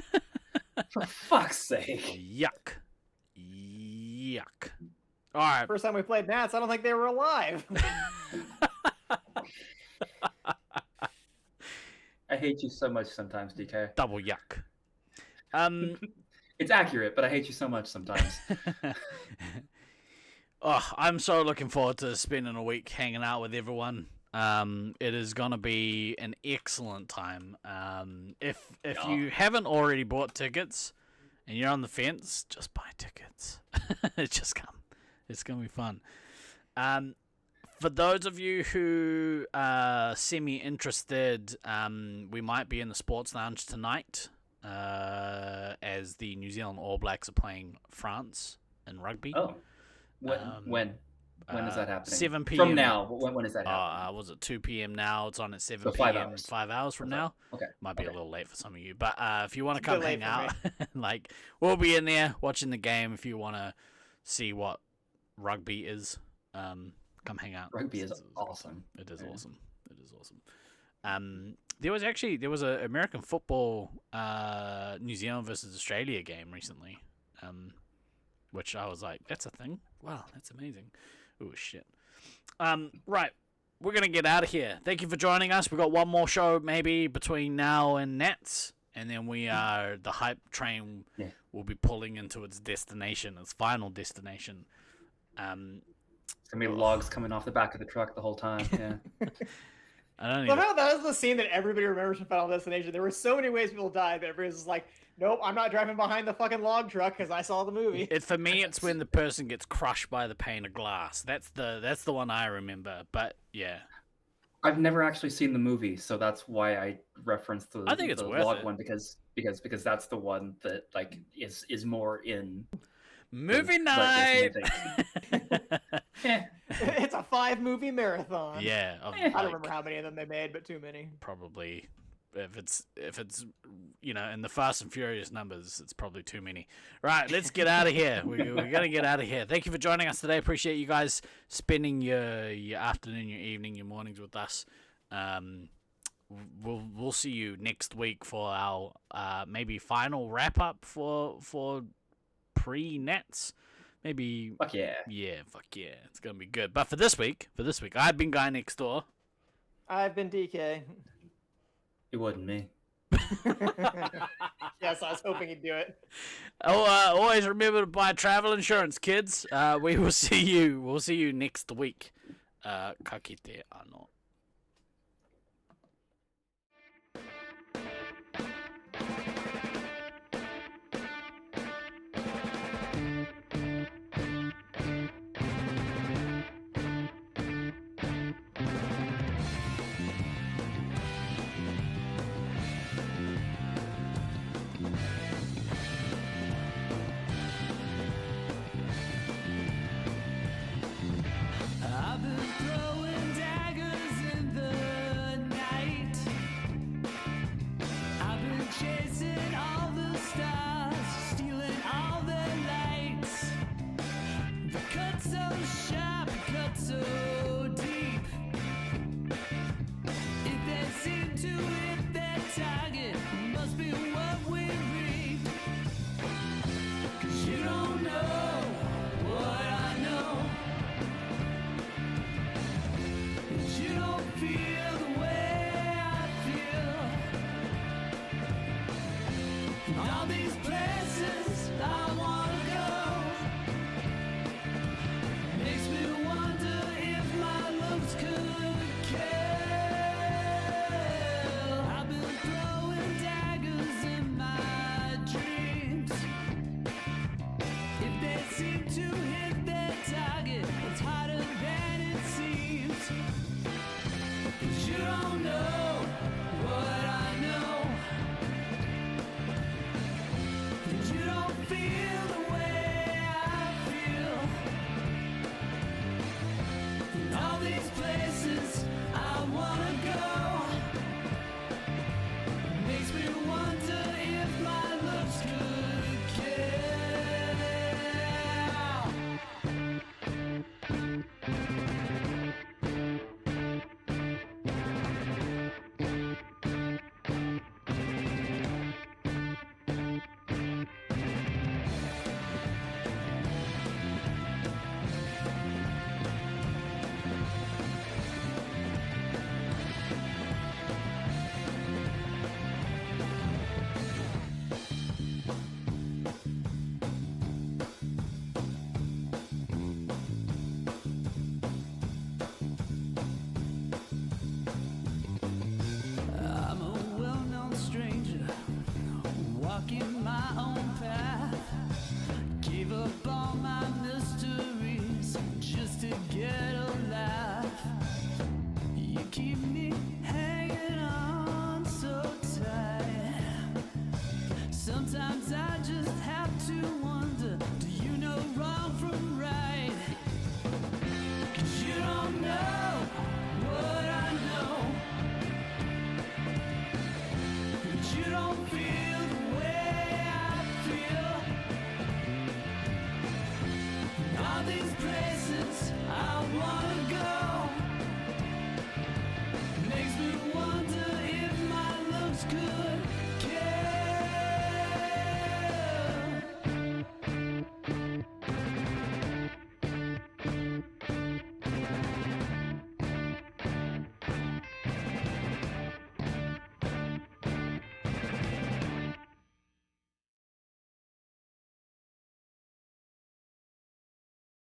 F: For fuck's sake!
D: Yuck! All right.
E: First time we played Nats, I don't think they were alive.
F: I hate you so much sometimes, DK.
D: Double yuck.
F: It's accurate, but I hate you so much sometimes.
D: Oh, I'm so looking forward to spending a week hanging out with everyone. It is gonna be an excellent time. If you haven't already bought tickets and you're on the fence, just buy tickets. Just come. It's gonna be fun. For those of you who are semi-interested, we might be in the Sports Lounge tonight as the New Zealand All Blacks are playing France in rugby.
F: Oh, when is that happening?
D: 7 p.m.
F: From now. When is that happening?
D: Was it 2 p.m. now? It's on at 7
F: So
D: p.m.
F: 5 hours.
D: 5 hours from now.
F: Okay.
D: Might be a little late for some of you, but if you want to
E: It's a bit
D: come hang
E: late
D: out, like we'll be in there watching the game. If you want to see what rugby is, come hang out.
F: Rugby is awesome.
D: It is awesome. There was a American football New Zealand versus Australia game recently, which I was like, that's a thing. Wow, that's amazing. Oh shit. Right, we're gonna get out of here. Thank you for joining us. We got one more show maybe between now and Nats, and then the hype train will be pulling into its destination, its final destination.
F: It's gonna be logs coming off the back of the truck the whole time. Yeah.
D: I don't
E: Somehow that was the scene that everybody remembers from Final Destination. There were so many ways people died that everybody's just like, nope, I'm not driving behind the fucking log truck because I saw the movie.
D: For me, it's when the person gets crushed by the pane of glass. That's the one I remember. But yeah,
F: I've never actually seen the movie, so that's why I referenced the,
D: I think it's
F: the
D: worth
F: log
D: it.
F: one because that's the one that like is more in
D: movie
F: like,
D: night.
E: It's a 5-movie marathon.
D: Yeah,
E: I don't remember how many of them they made, but too many.
D: Probably, if it's in the Fast and Furious numbers, it's probably too many. Right, let's get out of here. We're gonna get out of here. Thank you for joining us today. Appreciate you guys spending your afternoon, your evening, your mornings with us. We'll see you next week for our maybe final wrap up for pre-Nets. Maybe.
F: Fuck yeah.
D: Yeah, fuck yeah. It's gonna be good. But for this week, I've been Guy Next Door.
E: I've been DK.
F: It wasn't me.
E: Yes, I was hoping he'd do it.
D: Always remember to buy travel insurance, kids. We'll see you next week. Ka kite ano.